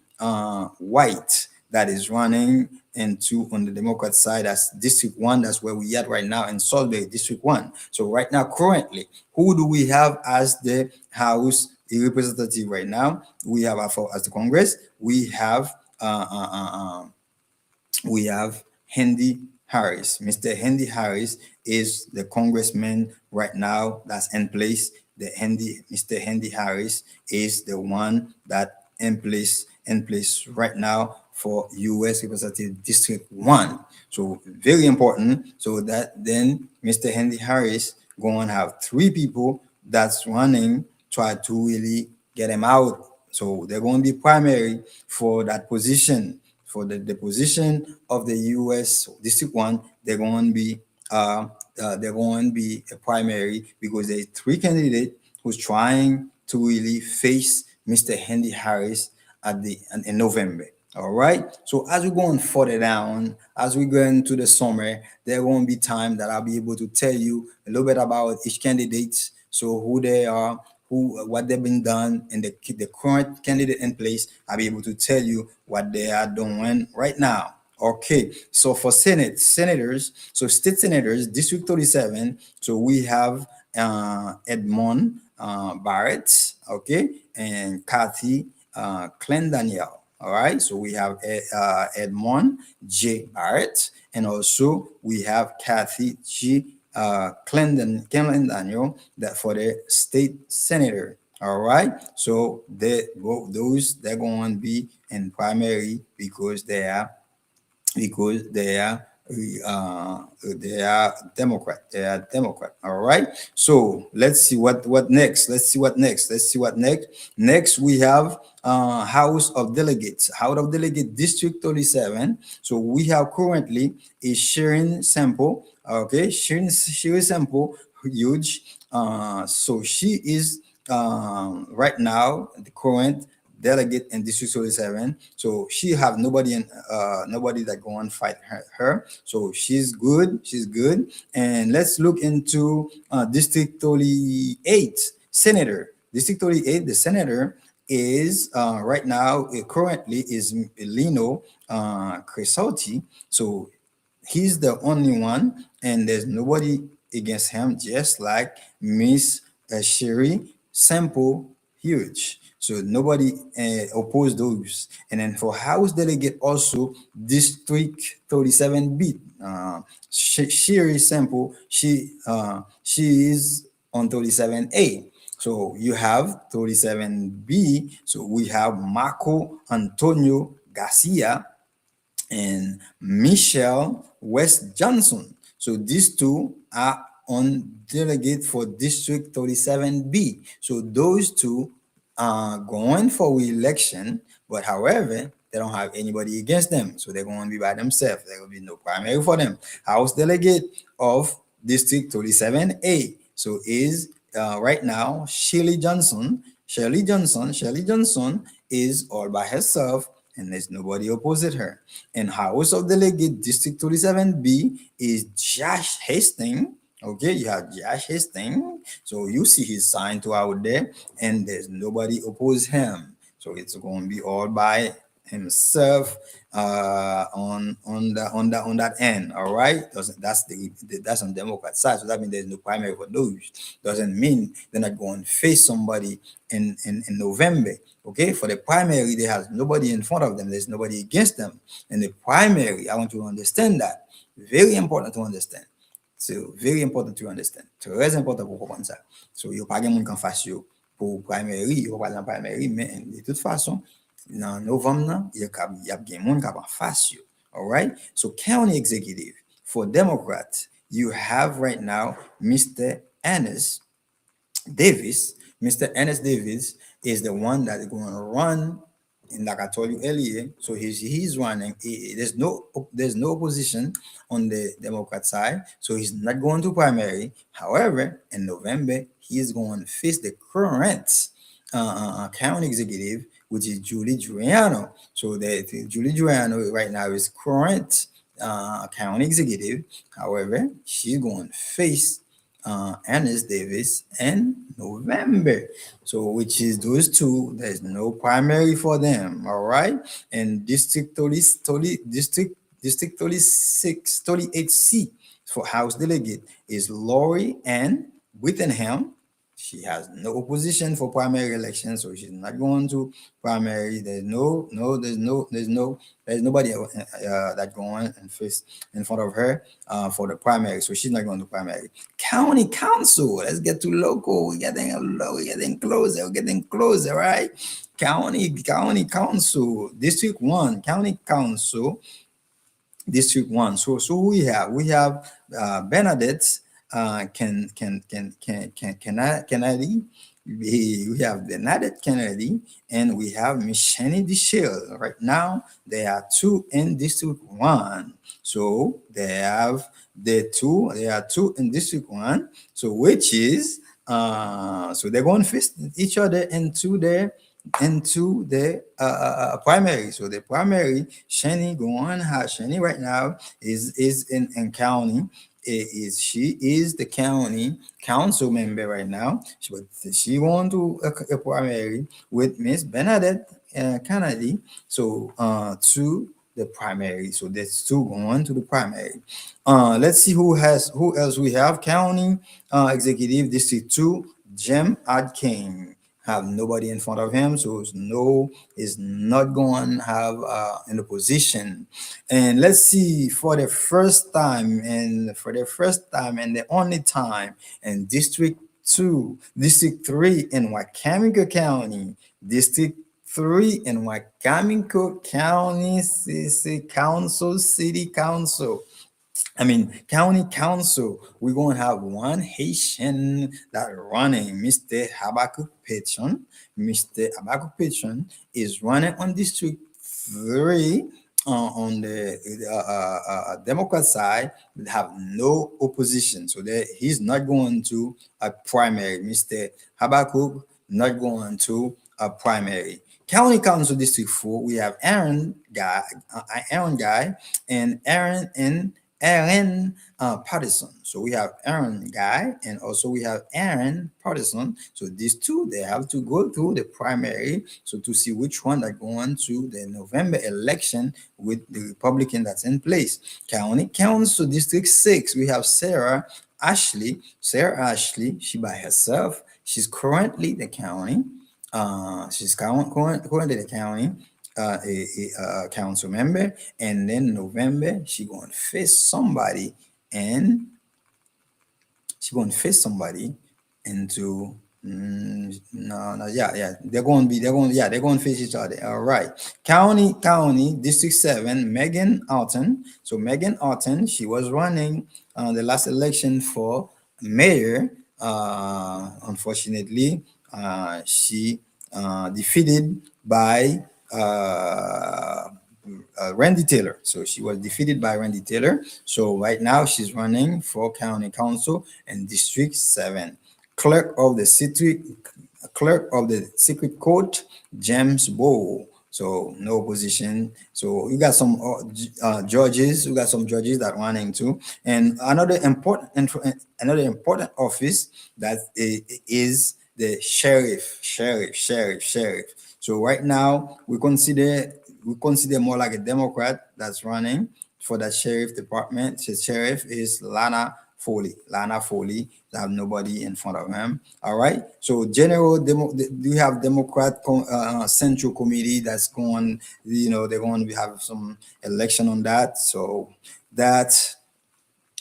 White that is running into on the Democrat side. That's District 1. That's where we at right now in Salisbury, District 1. So right now, currently, who do we have as the House representative right now? We have as the Congress. We have Handy Harris. Mr. Andy Harris is the congressman right now that's in place. Mr. Andy Harris is the one that in place right now for U.S. Representative District 1. So very important. So that then Mr. Andy Harris going to have three people that's running, try to really get him out. So they're going to be primary for that position. For the position of the U.S. District 1, they're going to be a primary because there's three candidates who's trying to really face Mr. Andy Harris in November. All right. So as we go on further down, as we go into the summer, there won't be time that I'll be able to tell you a little bit about each candidate. So who they are, what they've been done, and the current candidate in place. I'll be able to tell you what they are doing right now. Okay, so for senators, so state senators, District 37, so we have Edmond Barrett, okay, and Kathy Daniel. All right, so we have Edmond J. Barrett, and also we have Kathy G. Clendon Daniel, that for the state senator. All right, so they're going to be in primary because they are Democrat. They are Democrat. All right. So let's see what next. Next we have House of Delegates. House of Delegate District 37. So we have currently a Sharon Sample. Okay, Sharon Sample, huge. So she is right now the current delegate in District 37. So she have nobody that go and fight her. So she's good. And let's look into District 38 Senator. District 38, the senator is right now currently is Lino Cresotti. So he's the only one, and there's nobody against him, just like Miss Sherry Sample Huge. So nobody opposed those. And then for House Delegate also, District 37B, Sherry Sample, she is on 37A. So you have 37B. So we have Marco Antonio Garcia and Michelle West Johnson. So these two are on delegate for District 37B. So those two are going for election, but however, they don't have anybody against them. So they're going to be by themselves. There will be no primary for them. House delegate of District 37A. So is right now Shirley Johnson. Shirley Johnson is all by herself, and there's nobody opposed her. And House of Delegate District 37B is Josh Hastings. Okay, you have Josh Hastings. So you see his sign to out there, and there's nobody opposed him. So it's going to be all by himself on that end. All right, that's on Democrat side. So that means there's no primary for those. Doesn't mean they're not going to face somebody in November. Okay, for the primary, they have nobody in front of them. There's nobody against them. And the primary, I want you to understand that. Very important to understand. So very important to understand. Très important pour comprendre ça. So il n'y a pas de monde qui fasse pour primary, il n'y a pas de primary, mais de toute façon, dans novembre, il y a des monde qui va face. All right. So county executive for Democrat, you have right now Mr. Ennis Davis. Mr. Ennis Davis is the one that is going to run. And like I told you earlier, so he's running. There's no opposition on the Democrat side, so he's not going to primary. However, in November, he is going to face the current county executive, which is Julie Giuliano. So Julie Giuliano right now is current county executive. However, she's going to face Ennis Davis in November. So which is those two, there's no primary for them. All right. And District 36, 38C for House Delegate is Lori Ann Whittingham. She has no opposition for primary election, so she's not going to primary. There's nobody that going and face in front of her for the primary, so she's not going to primary. County council, let's get to local. We're getting closer. We're getting closer, right? County council, district one, county council. District one. So we have Bernadette Kennedy. We have Bernadette Kennedy and we have Miss Shani DeShield. Right now, there are two in District One. So they have there are two in District One. So which is so they're going to face each other into the primary. So the primary, Shani going Shani right now is in county. She is the county council member right now. But she won to a primary with Miss Bernadette Kennedy. So to the primary. So that's two going to the primary. Let's see who else we have. County executive district two, Jem Adkins have nobody in front of him, so is not going to have in the position. And let's see for the first time and the only time in District 3 in Wacomico County, District 3 in Wacomico County City Council. County council, we're going to have one Haitian that running, Mr. Habakkuk Petron. Mr. Habakkuk Petron is running on District 3 on the Democrat side, have no opposition. So he's not going to a primary. Mr. Habakkuk not going to a primary. County Council District 4, we have Aaron Guy, and Aaron Patterson. So we have Aaron Guy and also we have Aaron Patterson. So these two, they have to go through the primary. So to see which one that going to the November election with the Republican that's in place. County Council District 6, we have Sarah Ashley, she by herself. She's currently the county. She's currently the county a council member, and then November she going to face somebody, and she going to face somebody into they're going to face each other. All right. County District 7, Megan Alton. So Megan Alton, she was running the last election for mayor. Unfortunately, she defeated by Randy Taylor. So she was defeated by Randy Taylor. So right now she's running for county council in District 7. Clerk of the Circuit Court, James Bow. So no opposition. So we got some judges. We got some judges that running too. And another important office that is the sheriff. So right now we consider more like a Democrat that's running for that sheriff department. The sheriff is Lana Foley. They have nobody in front of him. All right. So we have Democrat Central Committee that's going. They're going to have some election on that. So that.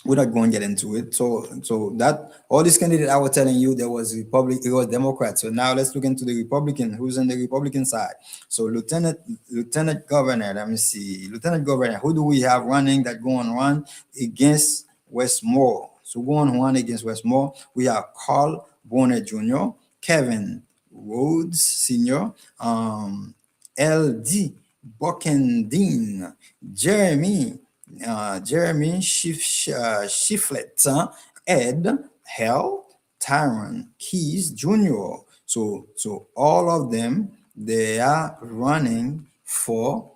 We're not going to get into it. So that all these candidates I was telling you, there was it was Democrat. So now let's look into the Republican. Who's on the Republican side? So Lieutenant Governor. Let me see. Lieutenant Governor. Who do we have running that going to run against Westmore? So going to run against Westmore, we have Carl Bonner Jr., Kevin Rhodes Sr., L.D. Buckendine, Jeremy Shiflett, Ed Hell, Tyron Keys Jr. So all of them, they are running for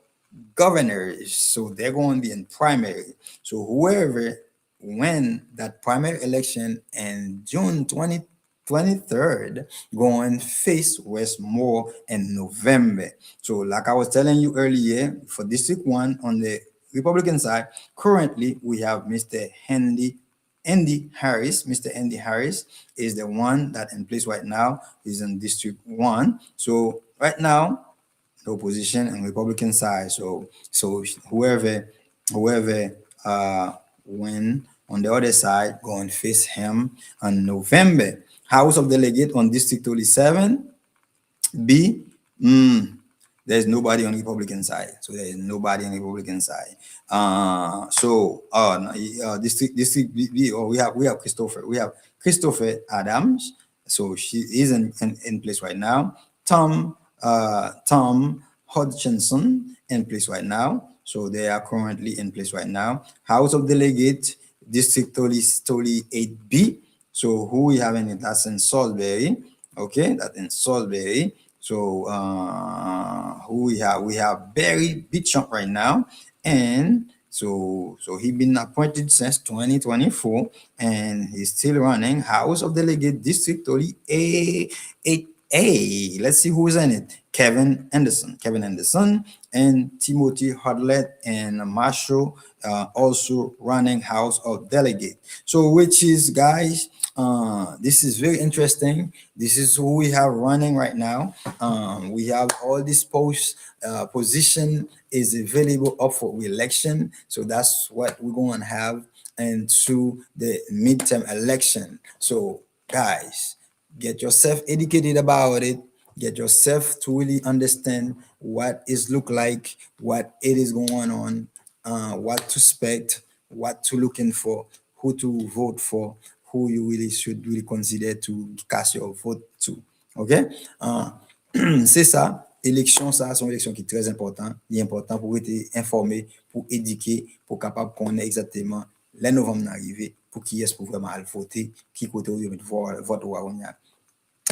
governors. So they're going to be in primary. So whoever win that primary election in June 23rd, going face Westmore in November. So like I was telling you earlier, for District 1 on the Republican side, currently we have Mr. Henry Andy Harris, Mr. Andy Harris, is the one that in place right now. He's in District 1. So right now, the opposition and Republican side. So whoever win on the other side go and face him on November. House of Delegate on District 37 B. There's nobody on the Republican side. So there is nobody on the Republican side. District B, we have Christopher Adams. So she is in place right now. Tom Hodgkinson in place right now. So they are currently in place right now. House of Delegate, District 38B. So who we have in it? That's in Salisbury. Okay, that's in Salisbury. So who we have? We have Barry Bishop right now, and so he been appointed since 2024, and he's still running House of Delegate District 38A. Let's see who's in it. Kevin Anderson, and Timothy Hudlett and Marshall also running House of Delegate. So which is, guys, this is very interesting. This is who we have running right now. We have all these position is available up for election. So that's what we're going to have into the midterm election. So guys, get yourself educated about it. Get yourself to really understand what is look like, what it is going on, what to expect, what to looking for, who to vote for, who you really should really consider to cast your vote to. OK? C'est ça. Élection, ça, c'est une élection qui est très importante. Il est important pour être informé, pour éduquer, pour capable connaître exactement les novembre arrivé, pour qui est pour vraiment aller voter, qui côté où vote ou à.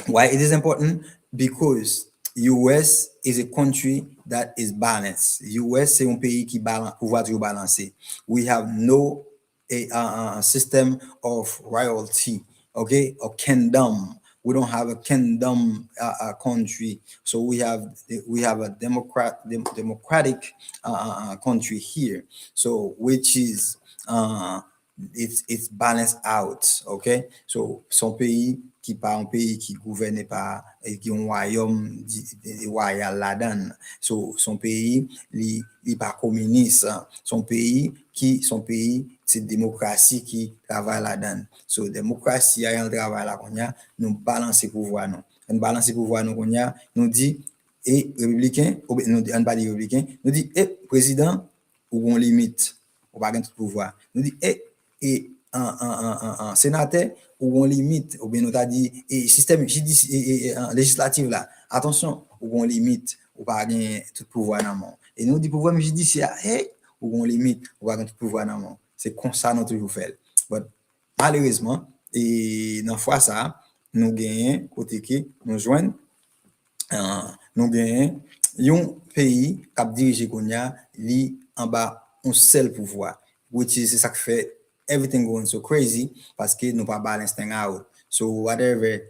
Why it is important? Because US is a country that is balanced. US c'est un pays qui balance, pouvoir balancé. We have no system of royalty, okay, or kingdom. We don't have a kingdom country. So we have a democratic country here. So which is it's balanced out, okay. So son pays qui pas un pays qui gouverné par qui un royaume royal là-dedans. So son pays li pas communiste, son pays c'est démocratie qui travaille là-dedans. So démocratie a un travail là qu'on a, nous balancer pouvoir nous. On balance pouvoir nous qu'on a, nous dit et républicain, nous dit on pas dit républicain, nous dit président ou on limite, on pas gain tout pouvoir. Nous dit et un sénateur ou on limite, ou bien nous t'a dit et système législatif là, attention, ou on limite, ou pas gain tout pouvoir dans monde. Et nous dit pouvoir judiciaire, ou on limite, ou pas gain tout pouvoir dans monde. C'est comme ça nous toujours fait. But malheureusement, et dans fois ça, nous gagnons côté qui nous joignent, nous gagnons un pays qui dirige Konya, li en bas un seul pouvoir, which is ça qui fait everything going so crazy parce que nous pas balance thing out. So whatever.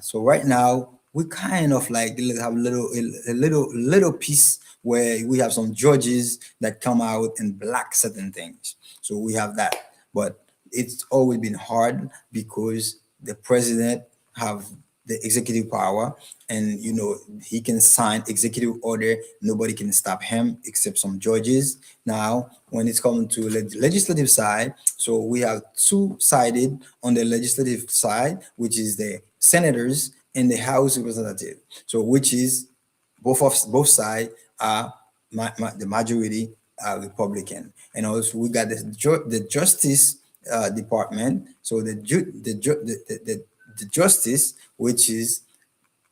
So right now we kind of like have a little piece where we have some judges that come out and block certain things. So we have that, but it's always been hard because the president have the executive power, and you know he can sign executive order. Nobody can stop him except some judges. Now, when it's coming to the legislative side, so we have two-sided on the legislative side, which is the senators and the House representative. So, which is both sides are the majority are Republican, and also we got the Justice Department. So the justice, which is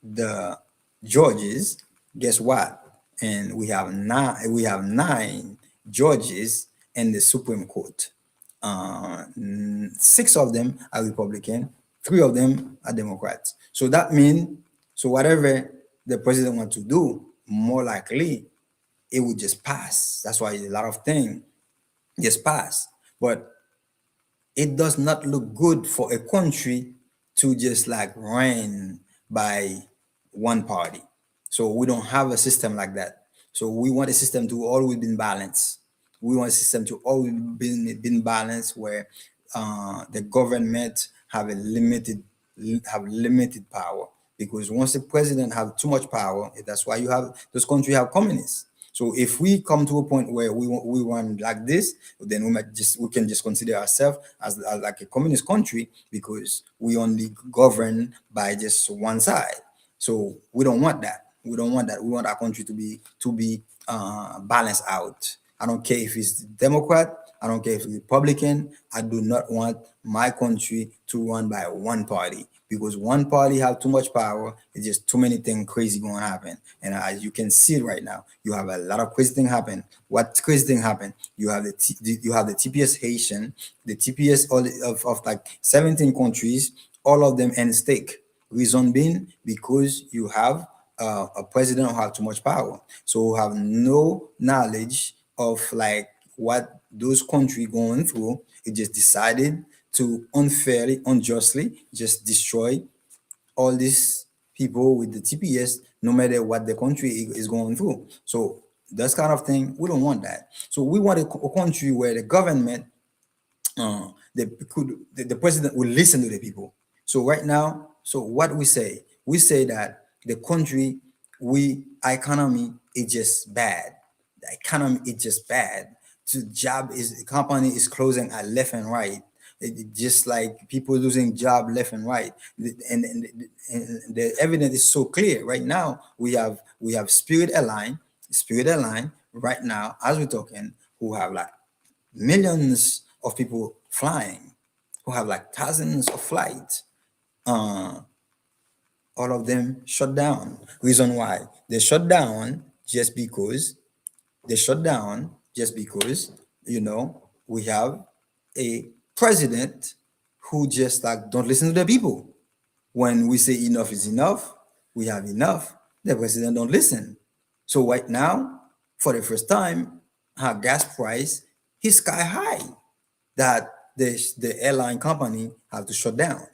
the judges, guess what? And we have nine judges in the Supreme Court. 6 of them are Republican, 3 of them are Democrats. So that means, so whatever the president wants to do, more likely it would just pass. That's why a lot of things just pass. But it does not look good for a country to just like ran by one party. So we don't have a system like that. So we want a system to always be balanced. We want a system to always been balanced where the government have limited power, because once the president have too much power, that's why you have those countries have communists. So if we come to a point where we want like this, then we can just consider ourselves as like a communist country, because we only govern by just one side. So we don't want that. We don't want that. We want our country to be balanced out. I don't care if it's Democrat. I don't care if it's Republican. I do not want my country to run by one party, because one party have too much power. It's just too many things crazy going to happen. And as you can see right now, you have a lot of crazy thing happen. What crazy thing happen? You have the TPS Haitian, the TPS of like 17 countries, all of them in stake. Reason being, because you have a president who have too much power, so who have no knowledge of like what those countries going through. It just decided to unfairly, unjustly just destroy all these people with the TPS, no matter what the country is going through. So that's kind of thing, we don't want that. So we want a country where the government, the president will listen to the people. So right now, so what we say that the country, we economy is just bad. The economy is just bad. The job is company is closing at left and right. Just like people losing job left and right, and the evidence is so clear right now. We have Spirit Airline right now as we're talking, who have like millions of people flying, who have like thousands of flights. All of them shut down. Reason why they shut down, just because we have a president who just like don't listen to the people. When we say enough is enough, we have enough, the president don't listen. So right now, for the first time, our gas price is sky high, that the airline company have to shut down.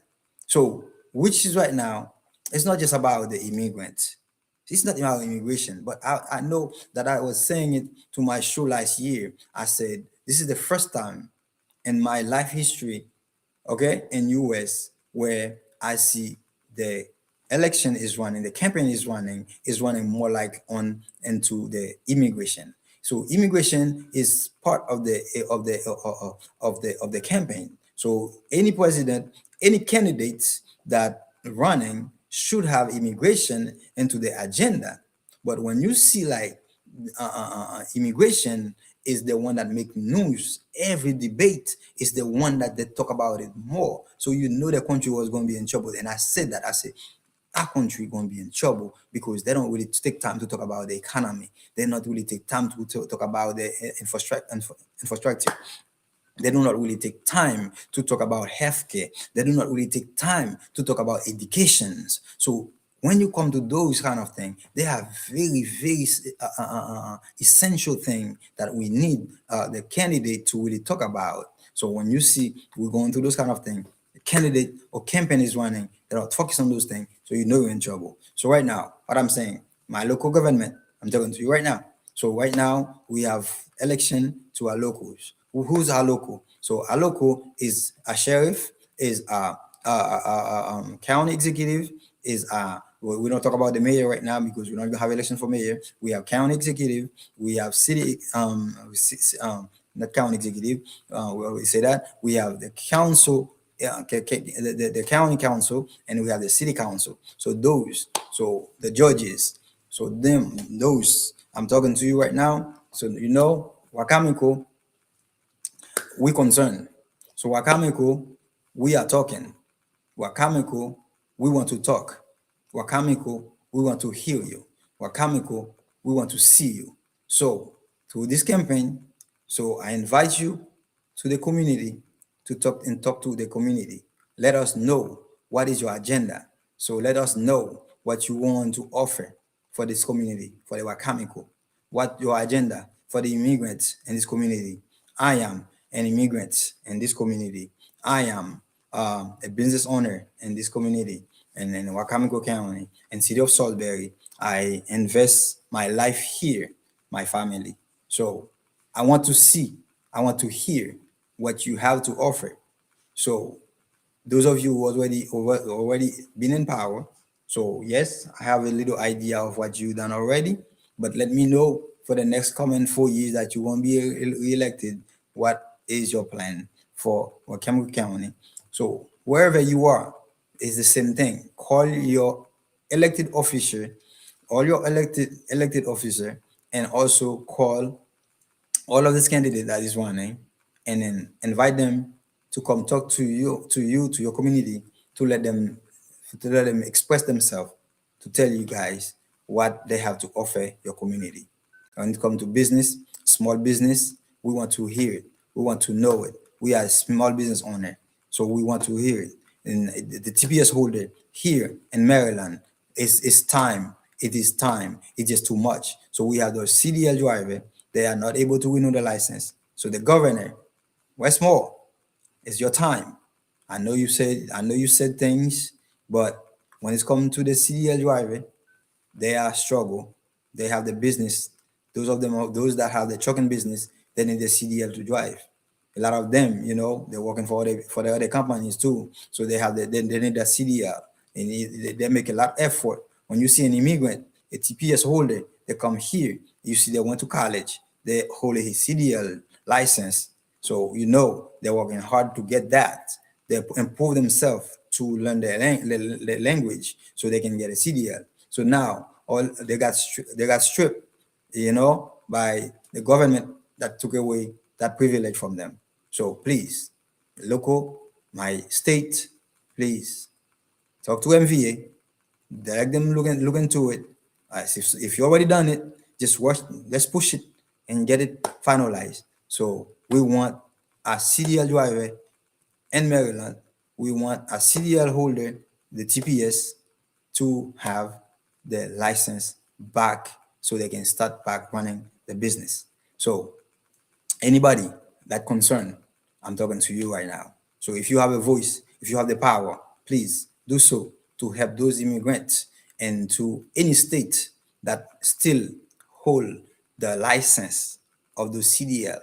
So, which is right now, it's not just about the immigrants. It's not about immigration, but I know that I was saying it to my show last year. I said, this is the first time in my life history, okay, in US, where I see the election is running, the campaign is running more like on into the immigration. So immigration is part of the campaign. So any president, any candidates that running should have immigration into the agenda. But when you see like immigration is the one that make news, every debate is the one that they talk about it more. So you know the country was going to be in trouble. And I said that, I said, our country going to be in trouble, because they don't really take time to talk about the economy. They not really take time to talk about the infrastructure. They do not really take time to talk about healthcare. They do not really take time to talk about educations. So when you come to those kind of things, they are very, very essential thing that we need the candidate to really talk about. So when you see we're going through those kind of things, the candidate or campaign is running, they don't focus on those things, so you know you're in trouble. So right now, what I'm saying, my local government, I'm talking to you right now. So right now we have election to our locals. Who's our local? So our local is a sheriff, is a county executive, is we don't talk about the mayor right now, because we don't even have election for mayor. We have county executive, we have city not county executive. We say that we have the council, the county council, and we have the city council. So the judges, so those I'm talking to you right now. So Wakamiko, we concerned. So Wakamiko, we are talking. Wakamiko, we want to talk. Wakamiko, we want to hear you. Wakamiko, we want to see you. So through this campaign, so I invite you to the community to talk to the community. Let us know what is your agenda. So let us know what you want to offer for this community, for the Wakamiko. What your agenda for the immigrants in this community. I am an immigrant in this community. I am a business owner in this community, and in Wakamiko County and city of Salisbury. I invest my life here, my family. So I want to see, I want to hear what you have to offer. So those of you who already been in power, so yes, I have a little idea of what you've done already, but let me know for the next coming 4 years that you won't be re-elected. What is your plan for Montgomery County? So wherever you are, is the same thing. Call your elected officer, all your elected officer, and also call all of this candidate that is running, and then invite them to come talk to your community, to let them express themselves, to tell you guys what they have to offer your community. When it comes to business, small business, we want to hear it. We want to know it. We are a small business owner, so we want to hear it. And the TPS holder here in Maryland, it's time. It is time. It's just too much. So we have those CDL driver. They are not able to renew the license. So the governor, Westmore, it's your time. I know you said things, but when it's coming to the CDL driver, they are struggle. They have the business. Those that have the trucking business, they need the CDL to drive. A lot of them, they're working for the other companies too. So they need the CDL, and they make a lot of effort. When you see an immigrant, a TPS holder, they come here. You see they went to college. They hold a CDL license. So they're working hard to get that. They improve themselves to learn their language so they can get a CDL. So now all they got stripped, by the government that took away that privilege from them. So please, local, my state, please talk to MVA, direct them look into it. If you already done it, just watch. Let's push it and get it finalized. So we want a CDL driver in Maryland. We want a CDL holder, the TPS, to have the license back so they can start back running the business. So anybody that concerned, I'm talking to you right now. So if you have a voice, if you have the power, please do so to help those immigrants, and to any state that still hold the license of the CDL,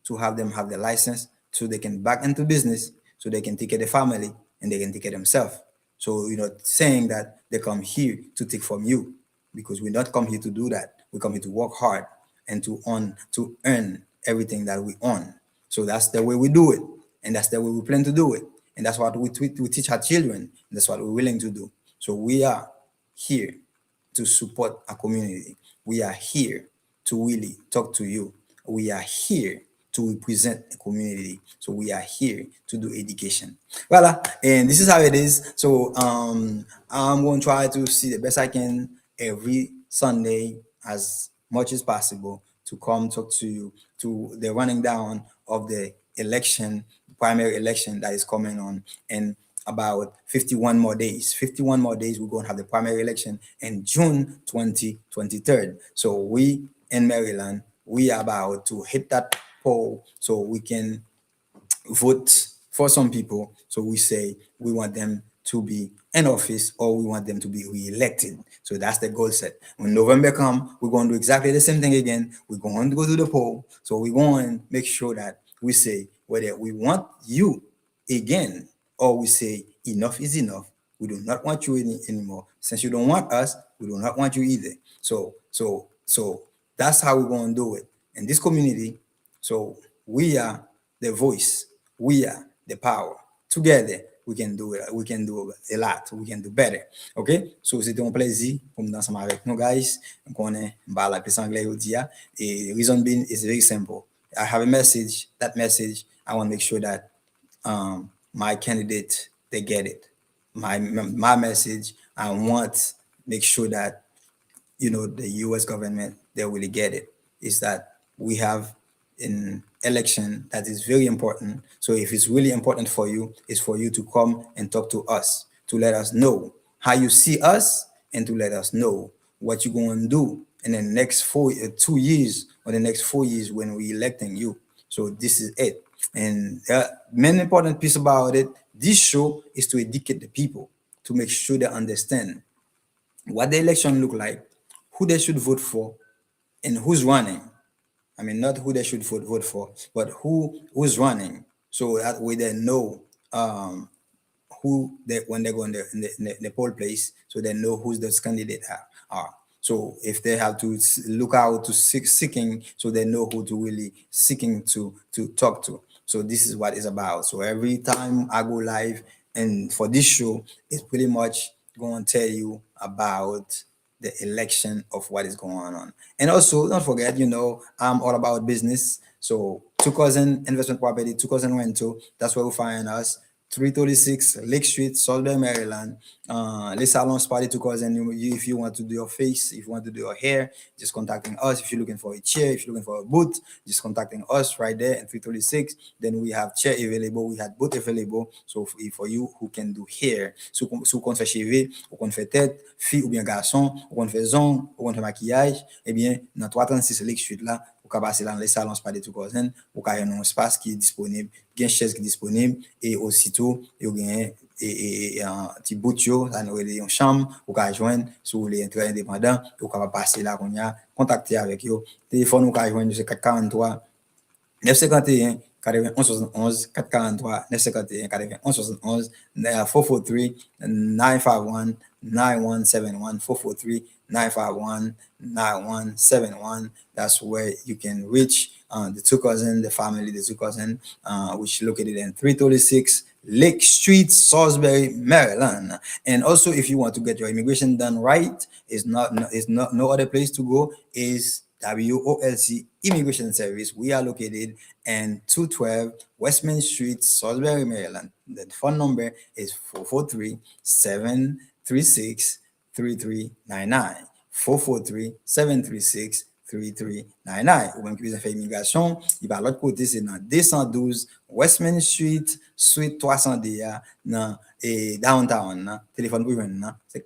to have them have the license so they can back into business, so they can take care of the family and they can take care of themselves. So you're not saying that they come here to take from you, because we not come here to do that. We come here to work hard and to earn everything that we own. So that's the way we do it, and that's the way we plan to do it, and that's what we teach our children. That's what we're willing to do. So we are here to support our community. We are here to really talk to you. We are here to represent the community. So we are here to do education. Voila, and this is how it is. So I'm going to try to see the best I can every Sunday as much as possible to come talk to you to the running down of the election, primary election that is coming on in about 51 more days. 51 more days, we're going to have the primary election in June 2023. So we in Maryland, we are about to hit that poll so we can vote for some people. So we say we want them to be in office or we want them to be re-elected. So that's the goal set. When November comes, we're going to do exactly the same thing again. We're going to go to the poll. So we're going to make sure that we say whether we want you again or we say enough is enough. We do not want you anymore. Since you don't want us, we do not want you either. So that's how we're going to do it in this community. So we are the voice. We are the power. Together, we can do it. We can do a lot. We can do better. OK? So, c'était un plaisir pour me danser avec nous, guys. On connaît, la plus anglais aujourd'hui. Et reason being is very simple. I have a message. That message, I want to make sure that my candidate, they get it. My message, I want make sure that, the U.S. government, they really get it. Is that we have an election that is very important. So if it's really important for you, it's for you to come and talk to us, to let us know how you see us and to let us know what you're going to do in the next 2 years or the next 4 years when we're electing you. So this is it. And main important piece about it, this show is to educate the people, to make sure they understand what the election look like, who they should vote for, and who's running. I mean, not who they should vote for, but who's running. So that way they know who they when they go in the poll place, so they know who's those candidate are. So if they have to look out to seeking, so they know who to really seeking to talk to. So this is what it's about. So every time I go live, and for this show, it's pretty much going to tell you about the election of what is going on. And also, don't forget, I'm all about business. So, Two Cousin Investment Property, Two Cousin Rental, that's where we find us. 336 Lake Street, Salisbury, Maryland. Les Salons Party Two Cousin. If you want to do your face, if you want to do your hair, just contacting us. If you're looking for a chair, if you're looking for a booth, just contacting us right there at 336. Then we have chair available, we had booth available. So for you who can do hair, so qu'on fait cheveux, ou qu'on fait tête, fille ou bien garçon, ou qu'on fait zone, ou qu'on fait maquillage, eh bien, dans 336 Lake Street là, ou ka passer dans les salons Party Two Cousin, ou ka yon un espace qui est disponible, une chaise qui est disponible, et aussitôt, il y a un petit bout ça nous relève une chambre, ou ka joindre, si vous voulez être indépendant, ou ka passer là, qu'on y a contacté avec eux. Téléphone, ou ka joindre, c'est 443 951 91 71 443 951 91 71 443 951 9171 443 951 9171. That's where you can reach the Two Cousin, the family, the Two Cousin, which is located in 336 Lake Street, Salisbury, Maryland. And also, if you want to get your immigration done right, is not no other place to go is WOLC Immigration Service. We are located in 212 Westman Street, Salisbury, Maryland. The phone number is 443-736-3399. 443-736-3399. Ou même qui veut faire immigration, il va l'autre côté, c'est dans 212 Westman Street, Suite 300D, dans Downtown. Téléphone pour vous, c'est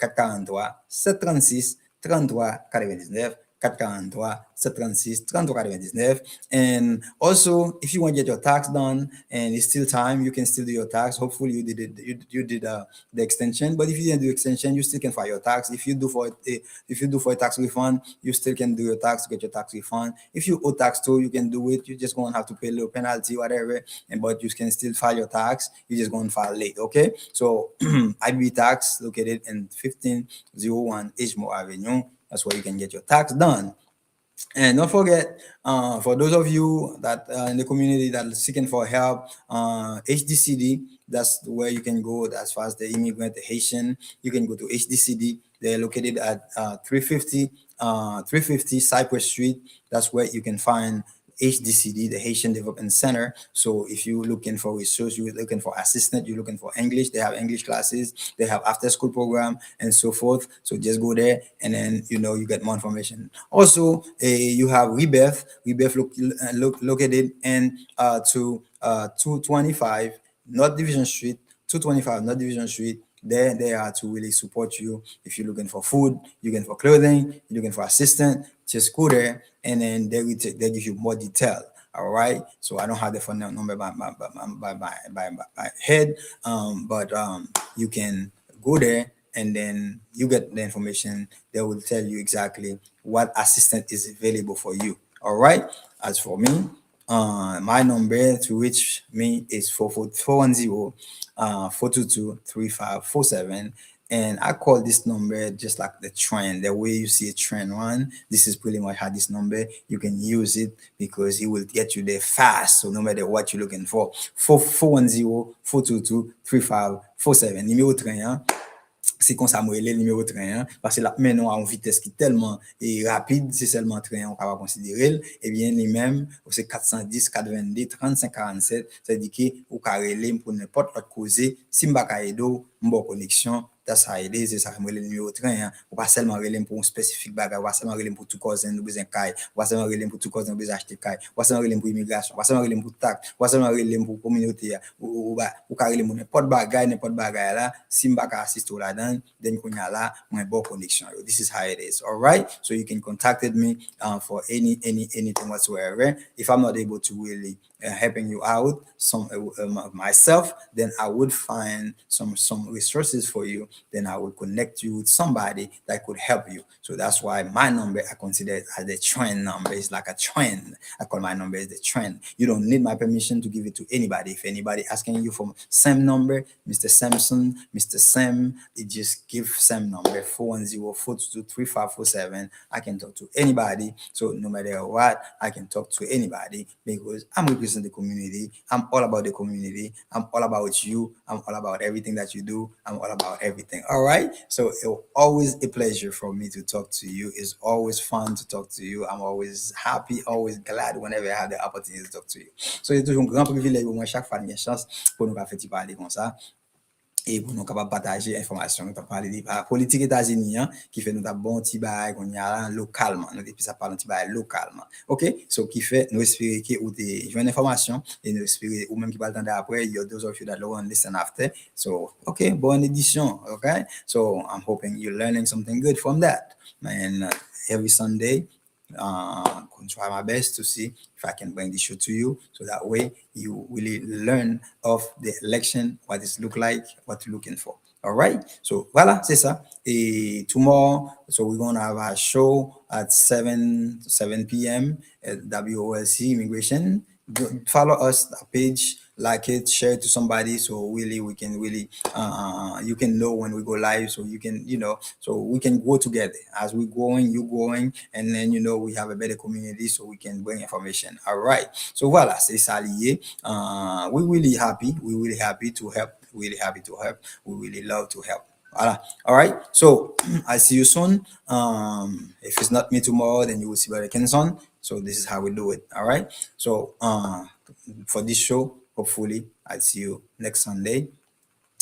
443-736-3399. 443-736-3399. And also, if you want to get your tax done and it's still time, you can still do your tax. Hopefully you did it, you did the extension. But if you didn't do extension, you still can file your tax. If you do for a tax refund, you still can do your tax to get your tax refund. If you owe tax too, you can do it. You just going to have to pay a little penalty, whatever. But you can still file your tax. You just going to file late, okay? So IB Tax located in 1501 Edgemore Avenue. That's where you can get your tax done. And don't forget, for those of you that in the community that are seeking for help, HDCD, that's where you can go as far as the immigrant, the Haitian. You can go to HDCD. They're located at 350 Cypress Street. That's where you can find HDCD, the Haitian Development Center. So if you're looking for resource, you're looking for assistant, you're looking for English, they have English classes, they have after school program and so forth. So just go there and then, you get more information. Also, you have Rebirth located in 225 North Division Street, 225 North Division Street. They are to really support you. If you're looking for food, you're looking for clothing, you're looking for assistant, just go there and then they give you more detail. All right. So I don't have the phone number by head, but you can go there and then you get the information. They will tell you exactly what assistant is available for you. All right. As for me, my number to reach me is 440-422-3547. And I call this number just like the trend, the way you see a trend run. This is pretty much how this number, you can use it because it will get you there fast. So no matter what you're looking for, 410-422-3547. Numéro train, c'est comme ça, moi, le numéro train, parce que là, maintenant, à une vitesse qui est tellement rapide, c'est seulement train, on va considérer, et bien, les mêmes, c'est 410, 422, 35, 47, c'est-à-dire que, ou carré, pour n'importe quoi causer, si m'ba kaedo, m'ba connexion, that's how it is, c'est ça, moi, le numéro train, ou pas seulement relève pour un spécifique bagage, ou pas seulement relève pour tout cousin, nous besoin caille, ou pas seulement relève pour tout cousin, nous besoin acheter caille, ou pas seulement relève pour immigration, ou pas seulement relève pour taxe, ou pas seulement relève pour communauté, ou carré, n'importe bagage là, si m'ba ka assiste là-dedans, then kunyala my bo connection. This is how it is. All right. So you can contact me for anything whatsoever. If I'm not able to really helping you out, myself, then I would find some resources for you. Then I would connect you with somebody that could help you. So that's why my number I consider it as the trend number. It's like a trend. I call my number as the trend. You don't need my permission to give it to anybody. If anybody asking you for same number, Mr. Samson, Mr. Sam, it just give Sam number 410-422-3547. I can talk to anybody. So no matter what, I can talk to anybody because I'm representing the community. I'm all about the community. I'm all about you. I'm all about everything that you do. I'm all about everything. All right. So it's always a pleasure for me to talk to you. It's always fun to talk to you. I'm always happy, always glad whenever I have the opportunity to talk to you. So c'est toujours un grand privilège pour moi chaque fois que j'ai une chance pour nous faire parler comme ça. Et pour nous capables partager information nous parler de la politique États-Unis qui fait nous ta bon petit bail qu'on y a localement nous depuis ça parle un petit bail localement. OK, so qui fait nous espérer que ou des joindre information et nous espérer ou même qui va attendre après you those of you that will listen after. So OK, bonne édition. OK, so I'm hoping you're learning something good from that. And every Sunday going to try my best to see if I can bring the show to you, so that way you really learn of the election, what it look like, what you're looking for. All right. So voilà, c'est ça. Et tomorrow, so we're gonna have a show at 7 p.m. at WOLC Immigration. Follow us page, like it, share it to somebody, so really we can really you can know when we go live, so you can so we can go together as we going, you going, and then we have a better community, so we can bring information. All right, so voilà, c'est ça lié. We're really happy, to help, really happy to help, we really love to help. Voilà. All right, so I see you soon. If it's not me tomorrow, then you will see Brother Kenson. So this is how we do it. All right. So for this show, hopefully I'll see you next Sunday,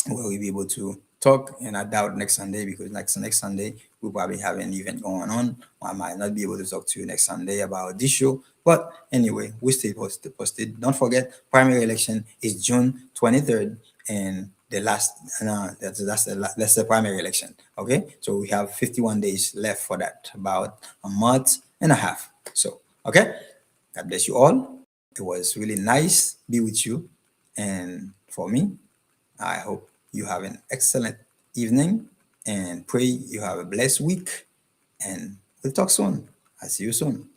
where we'll be able to talk. And I doubt next Sunday, because next Sunday we'll probably have an event going on. I might not be able to talk to you next Sunday about this show. But anyway, we stay posted. Don't forget, primary election is June 23rd, and the last that's the primary election. Okay, so we have 51 days left for that, about a month and a half. So okay, God bless you all. It was really nice be with you, and for me, I hope you have an excellent evening, and pray you have a blessed week, and we'll talk soon. I'll see you soon.